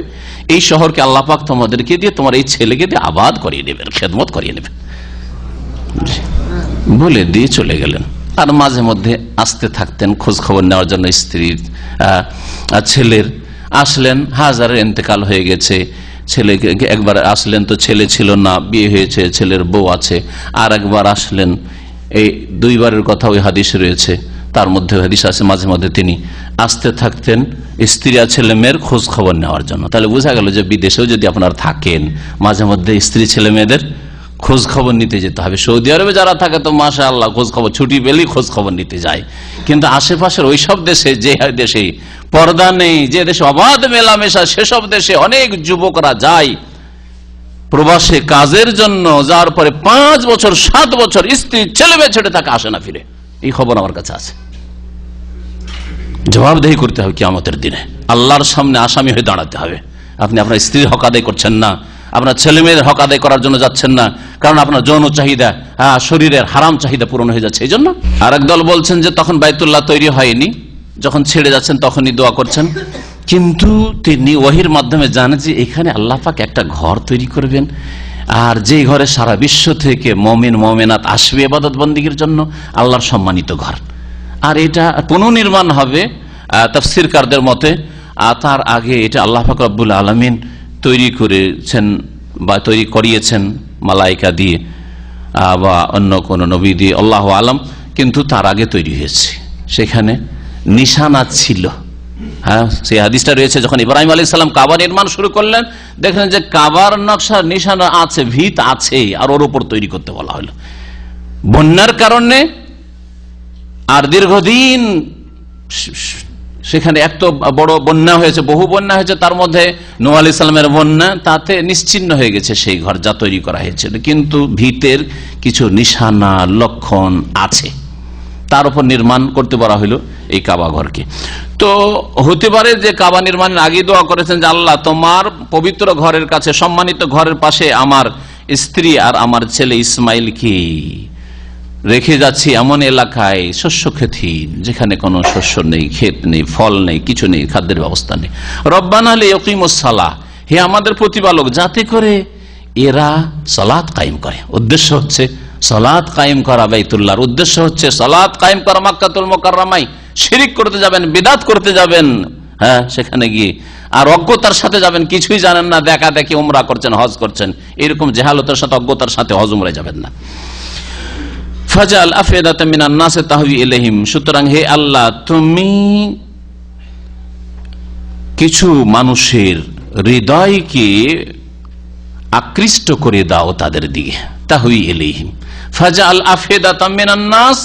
এই শহরকে আল্লাহ পাক তোমাদেরকে দিয়ে, তোমার এই ছেলেকে দিয়ে আবাদ করিয়ে নেবেন, খেদমত করিয়ে নেবেন বলে দিয়ে চলে গেলেন। আর মাঝে মধ্যে আসতে থাকতেন খোঁজ খবর নেওয়ার জন্য স্ত্রীর, ছেলের। আসলেন, হাজারের ইন্তেকাল হয়ে গেছে, ছেলেকে একবার আসলেন তো ছেলে ছিল না, বিয়ে হয়েছে, ছেলের বউ আছে। আর একবার আসলেন, এই দুইবারের কথা ওই হাদিসে রয়েছে, তার মধ্যে হাদিস আছে মাঝে মধ্যে তিনি আসতে থাকতেন স্ত্রী আর ছেলে মেয়ের খোঁজ খবর নেওয়ার জন্য। তাহলে বোঝা গেল যে বিদেশেও যদি আপনারা থাকেন, মাঝে মধ্যে স্ত্রী ছেলে মেয়েদের খোঁজ খবর নিতে যেতে হবে। সৌদি আরবে যারা থাকে তো মাশাআল্লাহ খোঁজ খবর, ছুটি পেলেই খোঁজ খবর নিতে যায়। কিন্তু আশেপাশের ওইসব দেশে, যে দেশে পর্দা নেই, যে দেশে অবাধ মেলামেশা, সেসব দেশে অনেক যুবকরা যায় প্রবাসে কাজের জন্য, যার পরে 5 বছর 7 বছর স্ত্রী ছেলে মেয়ে ছেড়ে থাকে, আসে না ফিরে। এই খবর আমার কাছে আছে। জবাবদেহি করতে হবে কিয়ামতের দিনে, আল্লাহর সামনে আসামি হয়ে দাঁড়াতে হবে। আপনি আপনার স্ত্রীর হক আদায় করছেন না, আপনার ছেলে মেয়ের হক আদায় করার জন্য যাচ্ছেন না, কারণ আপনার যৌন চাহিদা, শরীরের হারাম চাহিদা পূরণ হয়ে যাচ্ছে এই জন্য। আর একদল বলছেন যে তখন বাইতুল্লাহ তৈরি হয়নি, যখন ছেড়ে যাচ্ছেন তখনই দোয়া করছেন। কিন্তু তিনি ওহির মাধ্যমে জানেন যে এখানে আল্লাহ পাক একটা ঘর তৈরি করবেন, আর যে ঘরে সারা বিশ্ব থেকে মুমিন মুমিনাত আসবে ইবাদত বন্দেগীর জন্য, আল্লাহর সম্মানিত ঘর। আর এটা পুনর্নির্মাণ হবে তাফসীরকারদের মতে। তার আগে এটা আল্লাহ পাক রব্বুল আলামিন তৈরি করেছেন বা তৈরি করিয়েছেন মালাইকা দিয়ে বা অন্য কোন নবী দিয়ে, আল্লাহু আলাম। কিন্তু তার আগে তৈরি হয়েছে, সেখানে নিশানা ছিল। হ্যাঁ, সেই হাদিসটা রয়েছে, যখন ইব্রাহিম আলাইহিস সালাম কাবা নির্মাণ শুরু করলেন, দেখলেন যে কাবার নকশা নিশানা আছে, ভিত আছে, আর ওর উপর তৈরি করতে বলা হলো। বন্যার কারণে, আর দীর্ঘদিন সেখানে এত বড় বন্যা হয়েছে, বহু বন্যা হয়েছে, তার মধ্যে নূহ আলাইহিস সালামের বন্যা, তাতে নিশ্চিহ্ন হয়ে গেছে সেই ঘর যা তৈরি করা হয়েছিল, কিন্তু ভিতের কিছু নিশানা লক্ষণ আছে, তার উপর নির্মাণ করতে বলা হইল এই কাবা ঘরকে। তো হতে পারে যে কাবা নির্মাণের আগে দোয়া করেছেন যে আল্লাহ তোমার পবিত্র ঘরের কাছে, সম্মানিত ঘরের পাশে আমার স্ত্রী আর আমার ছেলে ইসমাইলকে রেখে যাচ্ছি এমন এলাকায় শস্য ক্ষেতহীন, যেখানে কোনো শস্য নেই, ক্ষেত নেই, ফল নেই, কিছু নেই, খাদ্যের ব্যবস্থা নেই। রব্বানা লিয়াকিমুস সালাহ, হে আমাদের প্রতিপালক, যাতে করে এরা সালাত কায়েম করে। উদ্দেশ্য হচ্ছে সালাত কায়েম করা, বাইতুল্লাহর উদ্দেশ্য হচ্ছে সালাত কায়েম করা। মক্কাতুল মুকাররমায় শিরিক করতে যাবেন, বিদআত করতে যাবেন, হ্যাঁ সেখানে গিয়ে আর অজ্ঞতার সাথে যাবেন, কিছুই জানেন না, দেখা দেখি উমরা করছেন, হজ করছেন, এরকম জাহালতের সাথে, অজ্ঞতার সাথে হজ উমরায় যাবেন না। ফাজাল আফিদাতাম মিনান নাস তাহওয়ি ইলাইহিম, সুতরাং হে আল্লাহ তুমি কিছু মানুষের হৃদয়কে আকৃষ্ট করে দাও তাদের দিকে। তাহওয়ি ইলাইহিম, ফাজাল আফিদাতাম মিনান নাস,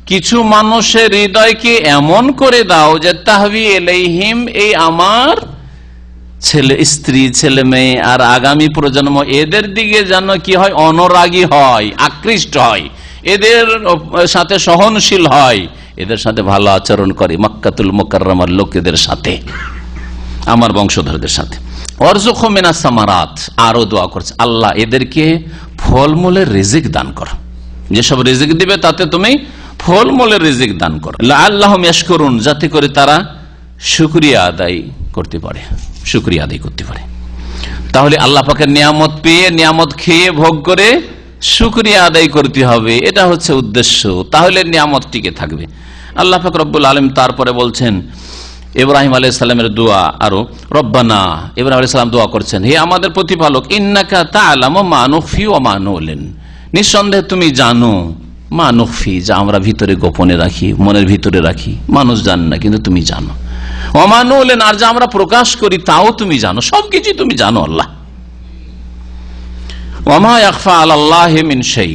কিছু মানুষের হৃদয়কে এমন করে দাও যে তাহওয়ি ইলাইহিম, এই আমার ছেলে স্ত্রী, ছেলে মেয়ে আর আগামী প্রজন্ম, এদের দিকে যেন কি হয়, অনুরাগী হয়, আকৃষ্ট হয়, এদের সাথে সহনশীল হয়, এদের সাথে ভালো আচরণ করে, মক্কাতুল মুকাররমার লোকেদের সাথে, আমার বংশধরদের সাথে। ওয়ারযুকহুম মিনাস সামারাত, আরো দোয়া করছে আল্লাহ এদেরকে ফলমূলের রিজিক দান করো, যেসব রিজিক দিবে তাতে তুমি ফলমূলের রিজিক দান করো। লাআল্লাহুম ইয়াশকুরুন, যাতে করে তারা শুকরিয়া আদায় করতে পারে, শুকরিয়া আদায় করতে পারে। তাহলে আল্লাহ পাকের নিয়ামত পেয়ে, নিয়ামত খেয়ে, ভোগ করে শুকরিয়া আদায় করতে হবে, এটা হচ্ছে উদ্দেশ্য, তাহলে নিয়ামত টিকে থাকবে। আল্লাহ পাক রব্বুল আলামিন তারপরে বলছেন ইব্রাহিম আলাইহিস সালামের দোয়া, আরো রব্বানা, ইব্রাহিম আলাইহিস সালাম দোয়া করছেন, হে আমাদের প্রতিপালক, ইন্নাকা তা'লামু মা নুখফি ওয়া মা নু'লিন, নিঃসন্দেহে তুমি জানো, মা নুখফি, যা আমরা ভিতরে গোপনে রাখি, মনের ভিতরে রাখি, মানুষ জানে না কিন্তু তুমি জানো, ওয়া মা নু'লিন, আর যা আমরা প্রকাশ করি তাও তুমি জানো, সবকিছু তুমি জানো আল্লাহ। ওয়ামা ইয়াখফা আলাল্লাহি মিন শাই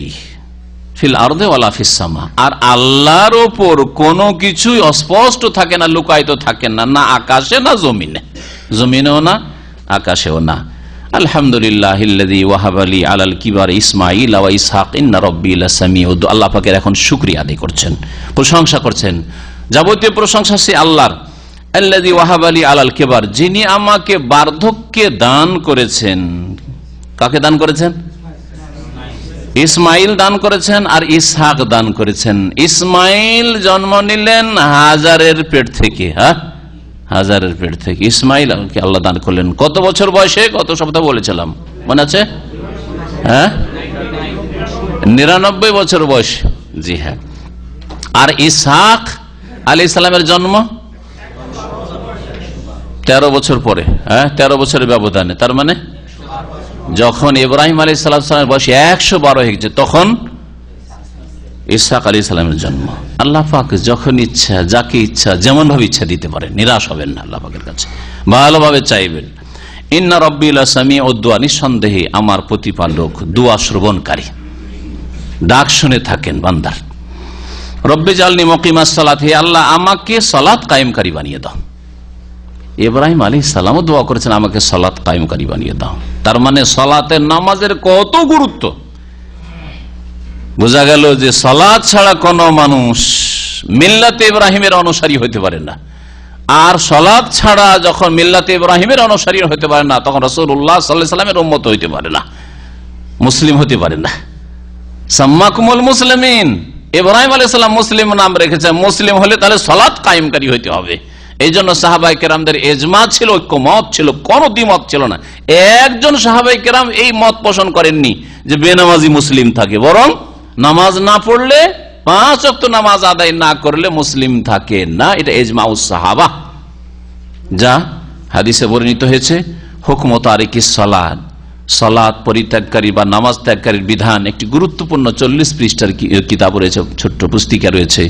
ফিল আরদি ওয়ালা ফিস সামা, আর আল্লাহর উপর কোনো কিছুই অস্পষ্ট থাকে না, লুকায়িত থাকে না, না আকাশে না জমিনে, জমিনেও না আকাশেও না। আলহামদুলিল্লাহিল্লাযী ওয়াহাবা লি আলাল কিবার ইসমাঈল ওয়া ইসহাক ইন্না রাব্বী লাসামিউ দুআ। আল্লাহ পাকের এখন শুকরিয়া আদায় করছেন, প্রশংসা করছেন, যাবতীয় প্রশংসা সে আল্লাহর। আল্লাযী ওয়াহাবা লি আলাল কিবার, যিনি আমাকে বার্ধক্যে দান করেছেন। কাকে দান করেছেন? ইসমাইল দান করেছেন আর ইসহাক দান করেছেন। ইসমাইল জন্ম নিলেন হাজারের পেট থেকে, হ্যাঁ হাজারের পেট থেকে ইসমাইল আল্লাহ দান করলেন। কত বছর বয়সে? গত সপ্তাহ বলেছিলাম, মনে আছে? হ্যাঁ 99 বছর বয়স, জি হ্যাঁ। আর ইসহাক আলাইহিস সালামের জন্ম 13 বছর পরে, হ্যাঁ 13 বছরের ব্যবধানে, তার মানে যখন ইব্রাহিম আলাইহিস সালামের বয়স 112 হয়ে গেছে, তখন ইসহাক আলাইহিস সালামের জন্ম। আল্লাহ পাক যখন ইচ্ছা, যাকে ইচ্ছা, যেমন ভাবে ইচ্ছা দিতে পারেন, নিরাশ হবেন না, আল্লাহ পাকের কাছে ভালোভাবে চাইবেন। ইন্না রাব্বী লাসামিউদ দুআ, নিঃসন্দেহে আমার প্রতিপালক দোয়া শ্রবণকারী, ডাক শুনে থাকেন বান্দার। রব্বি জালনি মুকিমাস সালাত, হে আল্লাহ আমাকে সালাত কায়েমকারী বানিয়ে দাও। ইব্রাহিম আলাইহিস সালামও দোয়া করেছেন আমাকে সালাত কায়েমকারী বানিয়ে দাও। তার মানে সালাতের, নামাজের কত গুরুত্ব বোঝা গেল যে সালাত ছাড়া কোন মানুষ মিল্লাতে ইব্রাহিমের অনুসারী হতে পারে না। আর সালাত ছাড়া যখন মিল্লাতে ইব্রাহিমের অনুসারী হতে পারে না, তখন রাসূলুল্লাহ সাল্লাল্লাহু আলাইহি ওয়াসাল্লামের উম্মত হতে পারে না, মুসলিম হতে পারে না। সাম্মাকুমুল মুসলিমিন, ইব্রাহিম আলাইহিস সালাম মুসলিম নাম রেখেছে, মুসলিম হলে তাহলে সালাত কায়েমকারী হতে হবে। এই জন্য সাহাবায়ে কেরামদের ইজমা ছিল, ঐক্যমত ছিল, কোন দ্বিমত ছিল না। একজন সাহাবায়ে কেরাম এই মত পোষণ করেননি যে বেনামাজি মুসলিম থাকে, বরং নামাজ না পড়লে, 5 ওয়াক্ত নামাজ আদায় না করলে মুসলিম থাকে না। এটা ইজমাউস সাহাবা, যা হাদিসে বর্ণিত হয়েছে। হুকম তারিকিস সালাত, সালাত পরিত্যাগকারী বা নামাজ ত্যাগকারীর বিধান, একটি গুরুত্বপূর্ণ 40 পৃষ্ঠার কিতাব রয়েছে, ছোট্ট পুস্তিকা রয়েছে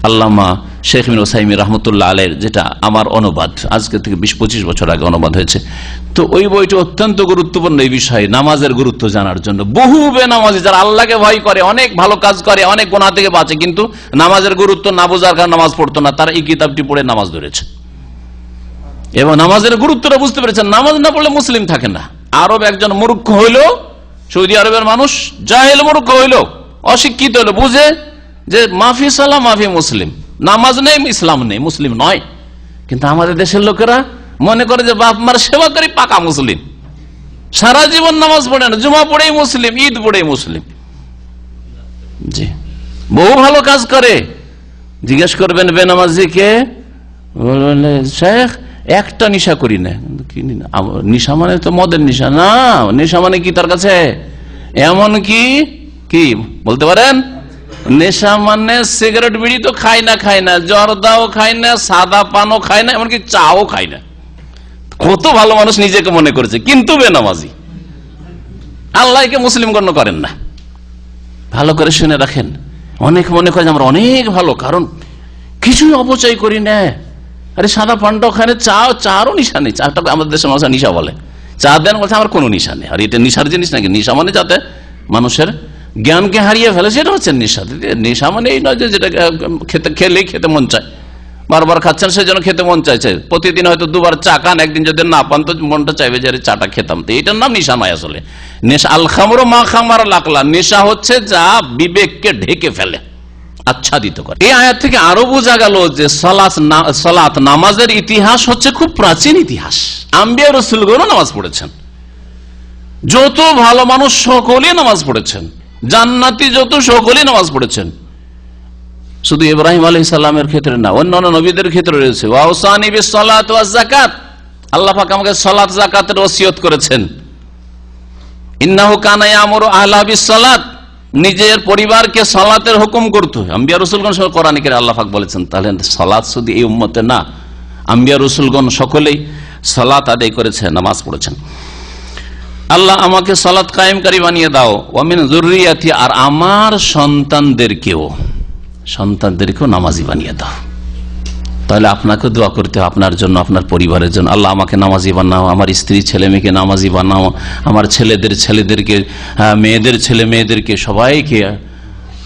আল্লামা শেখ ইবনে উসাইমিন রাহমাতুল্লাহ আলাইহির, যেটা আমার অনুবাদ, আজকে থেকে 20-25 বছর আগে অনুবাদ হয়েছে। তো ওই বইটি অত্যন্ত গুরুত্বপূর্ণ এই বিষয়ে, নামাজের গুরুত্ব জানার জন্য। বহু বেনামাজি যারা আল্লাহকে ভয় করে, অনেক ভালো কাজ করে, অনেক গুনাহ থেকে বাঁচে, কিন্তু নামাজের গুরুত্ব না বোঝার কারণে নামাজ পড়তো না, তারা এই কিতাবটি পড়ে নামাজ ধরেছে এবং নামাজের গুরুত্বটা বুঝতে পেরেছেন। নামাজ না পড়লে মুসলিম থাকে না। আরব একজন মূর্খ হইল, সৌদি আরবের মানুষ জাহেল মূর্খ হইল, অশিক্ষিত হইল, বুঝে যে মাফি সালাহ মাফি মুসলিম, নামাজ নেই ইসলাম নেই, মুসলিম নয়। কিন্তু আমাদের দেশের লোকেরা মনে করে যে বাপ মার সেবা করি পাকা মুসলিম, সারা জীবন নামাজ পড়ে না, জুমা পড়েই মুসলিম, ঈদ পড়েই মুসলিম। জি, বহু ভালো কাজ করে। জিজ্ঞেস করবেন বেনামাজিকে, বলবেন শেখ একটা নেশা করি না। নেশা মানে তো মদের নেশা না, নেশা মানে কি তার কাছে? এমন কি কি বলতে পারেন? নেশা মানে সিগারেট বিড়ি তো খায় না, জর্দাও খায় না, সাদা পানও খায় না, এমনকি চাও খায় না। কত ভালো মানুষ নিজেকে মনে করেছে, কিন্তু বেনামাজি, আল্লাহকে মুসলিম গণ্য করেন না। ভালো করে শুনে রাখেন, অনেক মনে করে আমরা অনেক ভালো, কারণ কিছুই অপচয় করি না। আরে সাদা পানটাও খায়, চারও নিশা নেই। চাটা আমাদের দেশের মানুষ নিশা বলে, চা দেন বলছে আমার কোনো নিশা নেই। আর এটা নিশার জিনিস নাকি? নিশা মানে যাতে মানুষের জ্ঞানকে হারিয়ে ফেলে, সেটা হচ্ছে নেশা। নেশা মানে এই নয় যে যেটা খেলেই খেতে মন চায়, বারবার খাচ্ছেন সেই জন্য খেতে মন চাইছে। প্রতিদিন হয়তো দুবার চা খান, একদিন যদি না পান তো মনটা চাইবে যে চাটা খেতাম। তো এটার নাম নেশা নয় আসলে। নেশা আল খামরু মা খামারা লাকলা, নেশা হচ্ছে যা বিবেককে ঢেকে ফেলে, আচ্ছাদিত করে। এই আয়াত থেকে আরো বোঝা গেল যে সালাত নামাজের ইতিহাস হচ্ছে খুব প্রাচীন ইতিহাস। আম্বিয়া রাসূলগণও নামাজ পড়েছেন, যত ভালো মানুষ সকলেই নামাজ পড়েছেন, জান্নাতি যত সকলেই নামাজ পড়েছেন। শুধু ইব্রাহিম আলাইহিস সালামের ক্ষেত্রে না, অন্যান্য নবীদের ক্ষেত্রে রয়েছে। ওয়াউসানি বিসসালাত ওয়াজ যাকাত, আল্লাহ পাক আমাকে সালাত যাকাতের ওসিয়ত করেছেন। ইন্নাহু কানা ইয়ামুরু আহলা বিসসালাত, নিজের পরিবারকে সালাতের হুকুম করতে হয়। আম্বিয়া রাসূলগণ সব কোরআনে কারিমে আল্লাহ পাক বলেছেন। তাহলে সালাত শুধু এই উম্মতে না, আম্বিয়া রাসূলগণ সকলেই সালাত আদায় করেছেন, নামাজ পড়েছেন। আল্লাহ আমাকে সালাত কায়েমকারী বানিয়ে দাও, ওয়া মিন যুররিয়াতি, আর আমার সন্তানদেরকেও নামাজি বানিয়ে দাও। তাহলে আপনাকে দোয়া করতে হবে আপনার জন্য, আপনার পরিবারের জন্য। আল্লাহ আমাকে নামাজি বানাও, আমার স্ত্রী ছেলে মেয়েকে নামাজি বানাও, আমার ছেলেদেরকে, মেয়েদের ছেলে মেয়েদেরকে, সবাইকে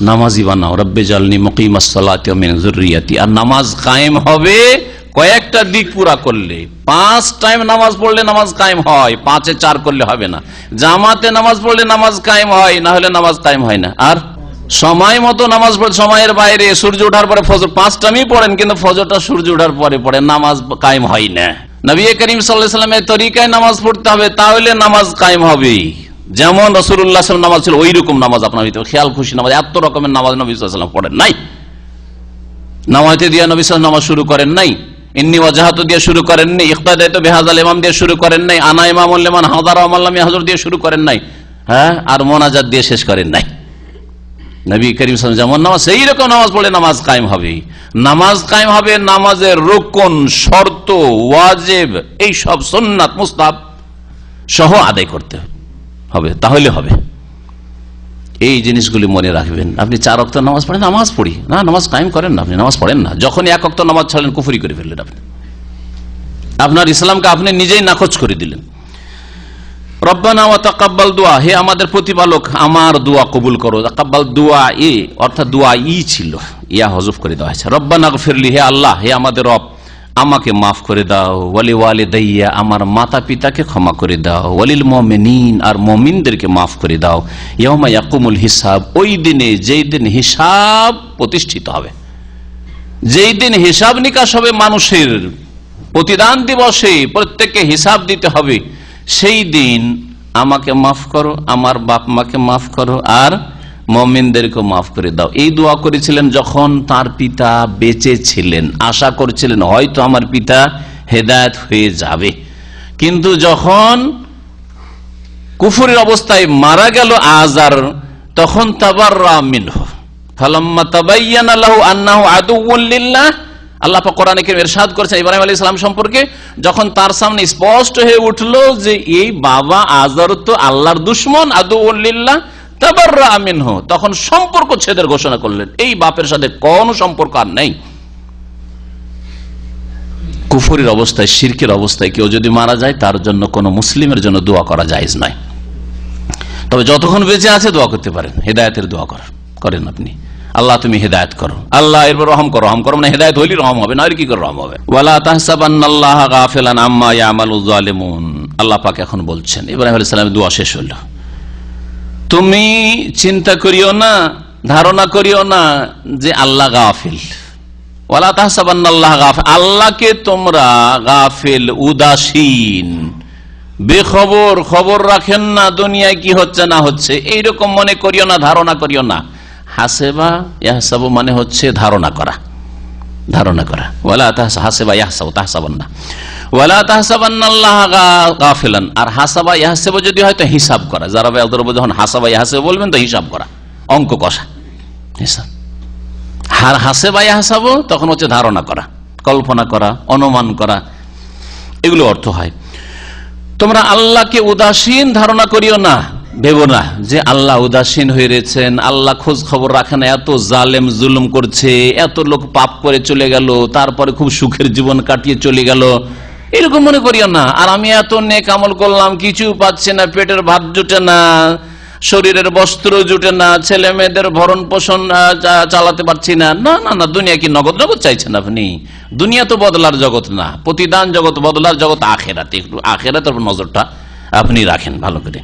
নামাজি বানাও। রব্বে জালনি মুকিমাস সালাতি ওয়া মিন যুররিয়াতি। আর নামাজ কায়েম হবে কয়েকটা দিক পুরা করলে। 5 টাইম নামাজ পড়লে নামাজ কায়েম হয়, 5-এ 4 করলে হবে না। জামাতে নামাজ পড়লে নামাজ কায়েম হয়, না হলে নামাজ কায়েম হয় না। আর সময় মতো নামাজ পড়ে, সময়ের বাইরে সূর্য ওঠার পরে ফজর 5 টাইমই পড়েন, কিন্তু ফজরটা সূর্য ওঠার পরে পড়েন, নামাজ কায়েম হয় না। নবী করিম সাল্লাল্লাহু আলাইহি ওয়াসাল্লামের তরিকায় নামাজ পড়তে হবে, তাহলে নামাজ কায়েম হবে। যেমন রাসূলুল্লাহ সাল্লাল্লাহু আলাইহি ওয়াসাল্লাম নামাজ ছিল, ওই রকম নামাজ আপনার হইতে হবে। খেয়াল খুশি নামাজ, এত রকমের নামাজ নবী সাল্লাল্লাহু আলাইহি ওয়াসাল্লাম পড়েন নাই। নামাজে দিয়ে নবী সাল্লাল্লাহু আলাইহি ওয়াসাল্লাম নামাজ শুরু করেন নাই, ইন্নী ওয়াজহাতু দিয়ে শুরু করেন নাই, ইক্তাদাতু বিহাযাল ইমাম দিয়ে শুরু করেন নাই, আনা ইমামুল লিমান হাদারা ওয়া মান লাম ইয়াহজুর দিয়ে শুরু করেন নাই, আর মোনাজাত দিয়ে শেষ করেন নাই। নবী করিম সাল্লাল্লাহু আলাইহি ওয়াসাল্লাম যেমন নামাজ, সেই রকম নামাজ পড়লে নামাজ কায়েম হবে। নামাজ কায়েম হবে, নামাজের রুকন, শর্ত, ওয়াজিব, এই সব সুন্নাত মুস্তাহাব সহ আদায় করতে হবে, তাহলে হবে। এই জিনিসগুলি মনে রাখবেন। আপনি 4 ওয়াক্ত নামাজ পড়েন, নামাজ পড়ি না, নামাজ কায়েম করেন না, আপনি নামাজ পড়েন না। যখন 1 ওয়াক্ত নামাজ ছাড়লেন, কুফরি করে ফেললেন, আপনি আপনার ইসলামকে আপনি নিজেই নাকচ করে দিলেন। রব্বানা ওয়া তাকাব্বাল দুআ, হে আমাদের প্রতিপালক আমার দোয়া কবুল করো। তাকাব্বাল দুআ ই অর্থাৎ দোয়া ই ছিল, ইয়া হযফ করে দেওয়া হয়েছে। রব্বানা গফিরলি, হে আল্লাহ, হে আমাদের রব, আমাকে মাফ করে দাও। ওয়ালি ওয়ালিদাইয়া, আমার মাতা পিতাকে ক্ষমা করে দাও। ওয়ালিল মুমিনিন, আর মুমিনদেরকে মাফ করে দাও। ইয়াউমা ইয়াকুমুল হিসাব, ওই দিনে যেই দিন হিসাব প্রতিষ্ঠিত হবে, যেই দিন হিসাব নিকাশ হবে মানুষের, প্রতিদান দিবসে প্রত্যেককে হিসাব দিতে হবে, সেই দিন আমাকে মাফ করো, আমার বাপ মাকে মাফ করো, আর মুমিনদেরকে মাফ করে দাও। এই দোয়া করেছিলেন যখন তার পিতা বেঁচে ছিলেন, আশা করছিলেন হয়তো আমার পিতা হেদায়েত হয়ে যাবে। কিন্তু যখন কুফরের অবস্থায় মারা গেল আজার, তখন তাবাররা মিনহু ফালাম্মা তাবায়্যানা লাহু আন্নাহু আদুউল লিল্লাহ আল্লাহ পাক কোরআনে কারীমে ইরশাদ করেছেন ইব্রাহিম আলাইহিস সালাম সম্পর্কে, যখন তার সামনে স্পষ্ট হয়ে উঠলো যে এই বাবা আযর তো আল্লাহর দুশমন, আদুউল লিল্লাহ তাবাররা মিনহু, তখন সম্পর্ক ছেদের ঘোষণা করলেন, এই বাপের সাথে কোনো সম্পর্ক আর নেই। কুফরির অবস্থায়, শিরকের অবস্থায় কেউ যদি মারা যায়, তার জন্য কোনো মুসলিমের জন্য দোয়া করা জায়েজ নয়। তবে যতক্ষণ বেঁচে আছে দোয়া করতে পারেন, হেদায়েতের দোয়া করেন আপনি, আল্লাহ তুমি হেদায়েত করো, আল্লাহ এরপর রহম করো মানে হেদায়েত হইলে রহম হবে, না আর কি করে রহম হবে। ওয়ালা তাহসাবান্নাল্লাহা গাফিলান আম্মা ইয়ামালুয যালিমুন, আল্লাহ পাক এখন বলছেন, ইব্রাহিম আলাইহিস সালামের দোয়া শেষ হলো, তুমি চিন্তা করিও না, ধারণা করিও না যে আল্লাহ গাফিল। ওয়ালা তাহসাবান্নাল্লাহা গাফিল, আল্লাহকে তোমরা গাফিল, উদাসীন, বেখবর, খবর রাখেন না দুনিয়ায় কি হচ্ছে না হচ্ছে, এইরকম মনে করিও না, ধারণা করিও না। হাসেবা ইয়াহসাবু মানে হচ্ছে ধারণা করা, ওয়ালা হাসেবা ইয়াহসাবু তাহসাবান্না, ওয়ালা তাহসাবান্নাল্লাহা গাফিলান। আর হাসাবা ইয়াহসাবু যদি হয় তো হিসাব করা, যারা যখন হাসাবা ইয়াহসাবু বলবেন তো হিসাব করা, অঙ্ক কষা, হিসাব। আর হাসেবা ইয়াহসাবু তখন হচ্ছে ধারণা করা, কল্পনা করা, অনুমান করা, এগুলো অর্থ হয়। তোমরা আল্লাহকে উদাসীন ধারণা করিও না, ভেবো না যে আল্লাহ উদাসীন হয়ে রয়েছেন, আল্লাহ খোঁজ খবর রাখে না, এত জালেম জুলুম করছে, এত লোক পাপ করে চলে গেল, তারপরে খুব সুখের জীবন কাটিয়ে চলে গেল, এরকম মনে করিও না। আর আমি এত নেক আমল করলাম, কিছু পাচ্ছি না, পেটের ভাত জুটে না, শরীরের বস্ত্র জুটে না, ছেলে মেয়েদের ভরণ পোষণ চালাতে পারছি না, না না না, দুনিয়া কি নগদ নগদ চাইছেন আপনি? দুনিয়া তো বদলার জগৎ না, প্রতিদান জগৎ, বদলার জগৎ আখেরাতে। একটু আখেরাতের নজরটা আপনি রাখেন ভালো করে।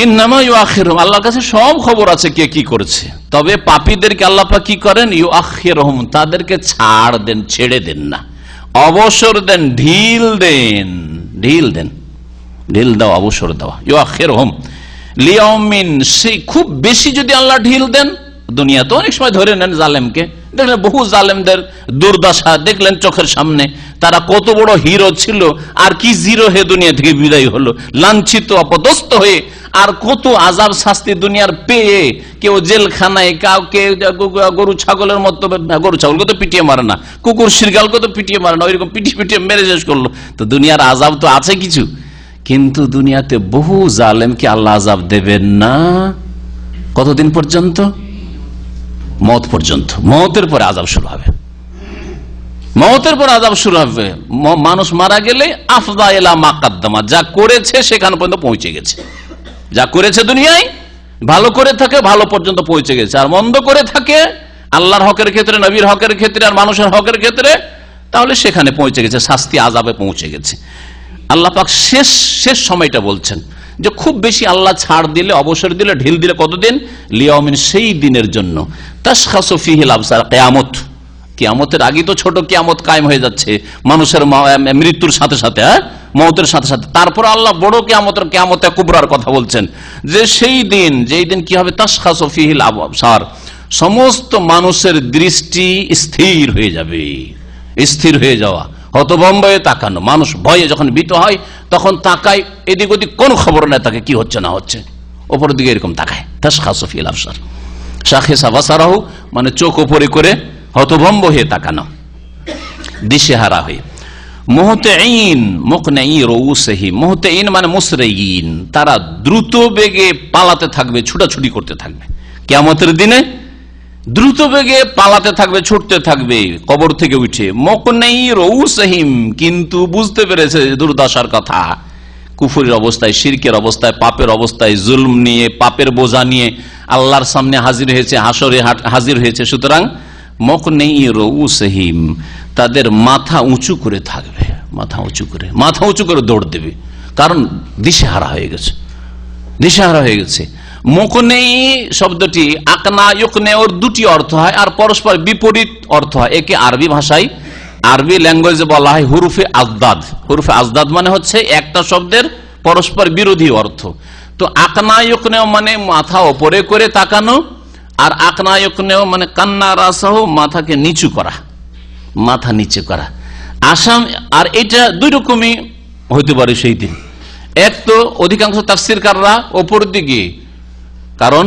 ইন্নামা ইউআখিরুহুম, আল্লাহর কাছে সব খবর আছে কে কি করেছে। তবে পাপীদেরকে আল্লাহ পাক কি করেন? ইউআখিরুহুম, তাদেরকে ছাড় দেন, ছেড়ে দেন না, অবসর দেন, ঢিল দেন, ঢিল দাও, অবসর দেওয়া। ইউআখিরুহুম লিয়াউমিন, সেই খুব বেশি যদি আল্লাহ ঢিল দেন, দুনিয়া তো অনেক সময় ধরে নেন জালেমকে, দেখলেন বহু জালেমদের দুর্দশা দেখলেন চোখের সামনে, তারা কত বড় হিরো ছিল আর কি জিরো হয়ে দুনিয়া থেকে বিদায় হলো, লাঞ্ছিত অপদস্থ হয়ে, আর কত আযাব শাস্তি দুনিয়ার পেয়ে, কেউ জেলখানায়, কাউকে গরু ছাগলের মতো, গরু ছাগলকে তো পিটিয়ে মারে না, কুকুর শিরগালকে তো পিটিয়ে মারে না, ওইরকম পিটিয়ে মেরে শেষ করলো। তো দুনিয়ার আযাব তো আছে কিছু, কিন্তু দুনিয়াতে বহু জালেমকে আল্লাহ আযাব দেবেন না। কতদিন পর্যন্ত? মওত পর্যন্ত। মওতের পরে আযাব শুরু হবে, মওতের পর আযাব শুরু হবে। মানুষ মারা গেলে আফদা ইলা মা কাদ্দামা, যা করেছে সেখানে পর্যন্ত পৌঁছে গেছে, যা করেছে দুনিয়ায় ভালো করে থাকে ভালো পর্যন্ত পৌঁছে গেছে, আর মন্দ করে থাকে আল্লাহর হকের ক্ষেত্রে, নবীর হকের ক্ষেত্রে, আর মানুষের হকের ক্ষেত্রে, তাহলে সেখানে পৌঁছে গেছে, শাস্তি আযাবে পৌঁছে গেছে। আল্লাহ পাক শেষ সময়টা বলছেন যে খুব বেশি আল্লাহ ছাড় দিলে, অবসর দিলে, ঢিল দিলে কতদিন? লিয়াউমিন, সেই দিনের জন্য, তাশখাসু ফিহিল আবসার, কিয়ামত, কিয়ামতের আগে তো ছোট কিয়ামত কায়েম হয়ে যাচ্ছে মানুষের মৃত্যুর সাথে সাথে, মওতের সাথে সাথে। তারপর আল্লাহ বড় কিয়ামতে কুবরার কথা বলছেন, যে সেই দিন, যেই দিন কি হবে? তাশখাসু ফিহিল আবসার, সমস্ত মানুষের দৃষ্টি স্থির হয়ে যাবে। স্থির হয়ে যাওয়া, হতভম্ব হয়ে তাকানো, মানুষ ভয়ে যখন ভীত হয় তখন তাকায়, এদিক ওদিক কোনো খবর নেই তাকে কি হচ্ছে না হচ্ছে, ওপরের দিকে এরকম তাকায়। তাশখাসু ফিহিল আবসার, শাখিসা বাসারাহু মানে চোখ উপরে করে হতভম্ব হয়ে তাকানো, দিশেহারা হয়ে। মুহতাইন, মুকনাই রউসিহিম, মুহতাইন মানে মুসরাইন, তারা দ্রুত বেগে পালাতে থাকবে, ছুটাছুটি করতে থাকবে কিয়ামতের দিনে, দ্রুত বেগে পালাতে থাকবে, ছুটতে থাকবে কবর থেকে উঠে। মুকনাই রউসিহিম, কিন্তু বুঝতে পেরেছে দুর্দশার কথা, কুফরের অবস্থায়, শিরকের অবস্থায়, পাপের অবস্থায়, জুলম নিয়ে, পাপের বোঝা নিয়ে আল্লাহর সামনে হাজির হয়েছে, হাসরে হাজির হয়েছে। সুতরাং মুকনাই রউসিহিম, তাদের মাথা উঁচু করে থাকবে, মাথা উঁচু করে দৌড় দেবে, কারণ দিশেহারা হয়ে গেছে, দিশেহারা হয়ে গেছে। মুকনাই শব্দটি আকনা ইউকনে, ওর দুটি অর্থ হয় আর পরস্পর বিপরীত অর্থ হয়। একে আরবি ভাষায়, আরবি ল্যাঙ্গুয়েজে বলা হয় হুরুফে আজদাদ। হুরুফে আজদাদ মানে হচ্ছে একটা শব্দের পরস্পর বিরোধী অর্থ। তো আকনা ইউকনে মানে মাথা ওপরে করে তাকানো, আর আকনা ইউকনে মানে কান্না রাসাহ, মাথাকে নিচু করা, মাথা নিচে করা। আসাম, আর এটা দুই রকমই হইতে পারে সেই দিন। এক তো অধিকাংশ তাফসীরকাররা ওপর দিকে, কারণ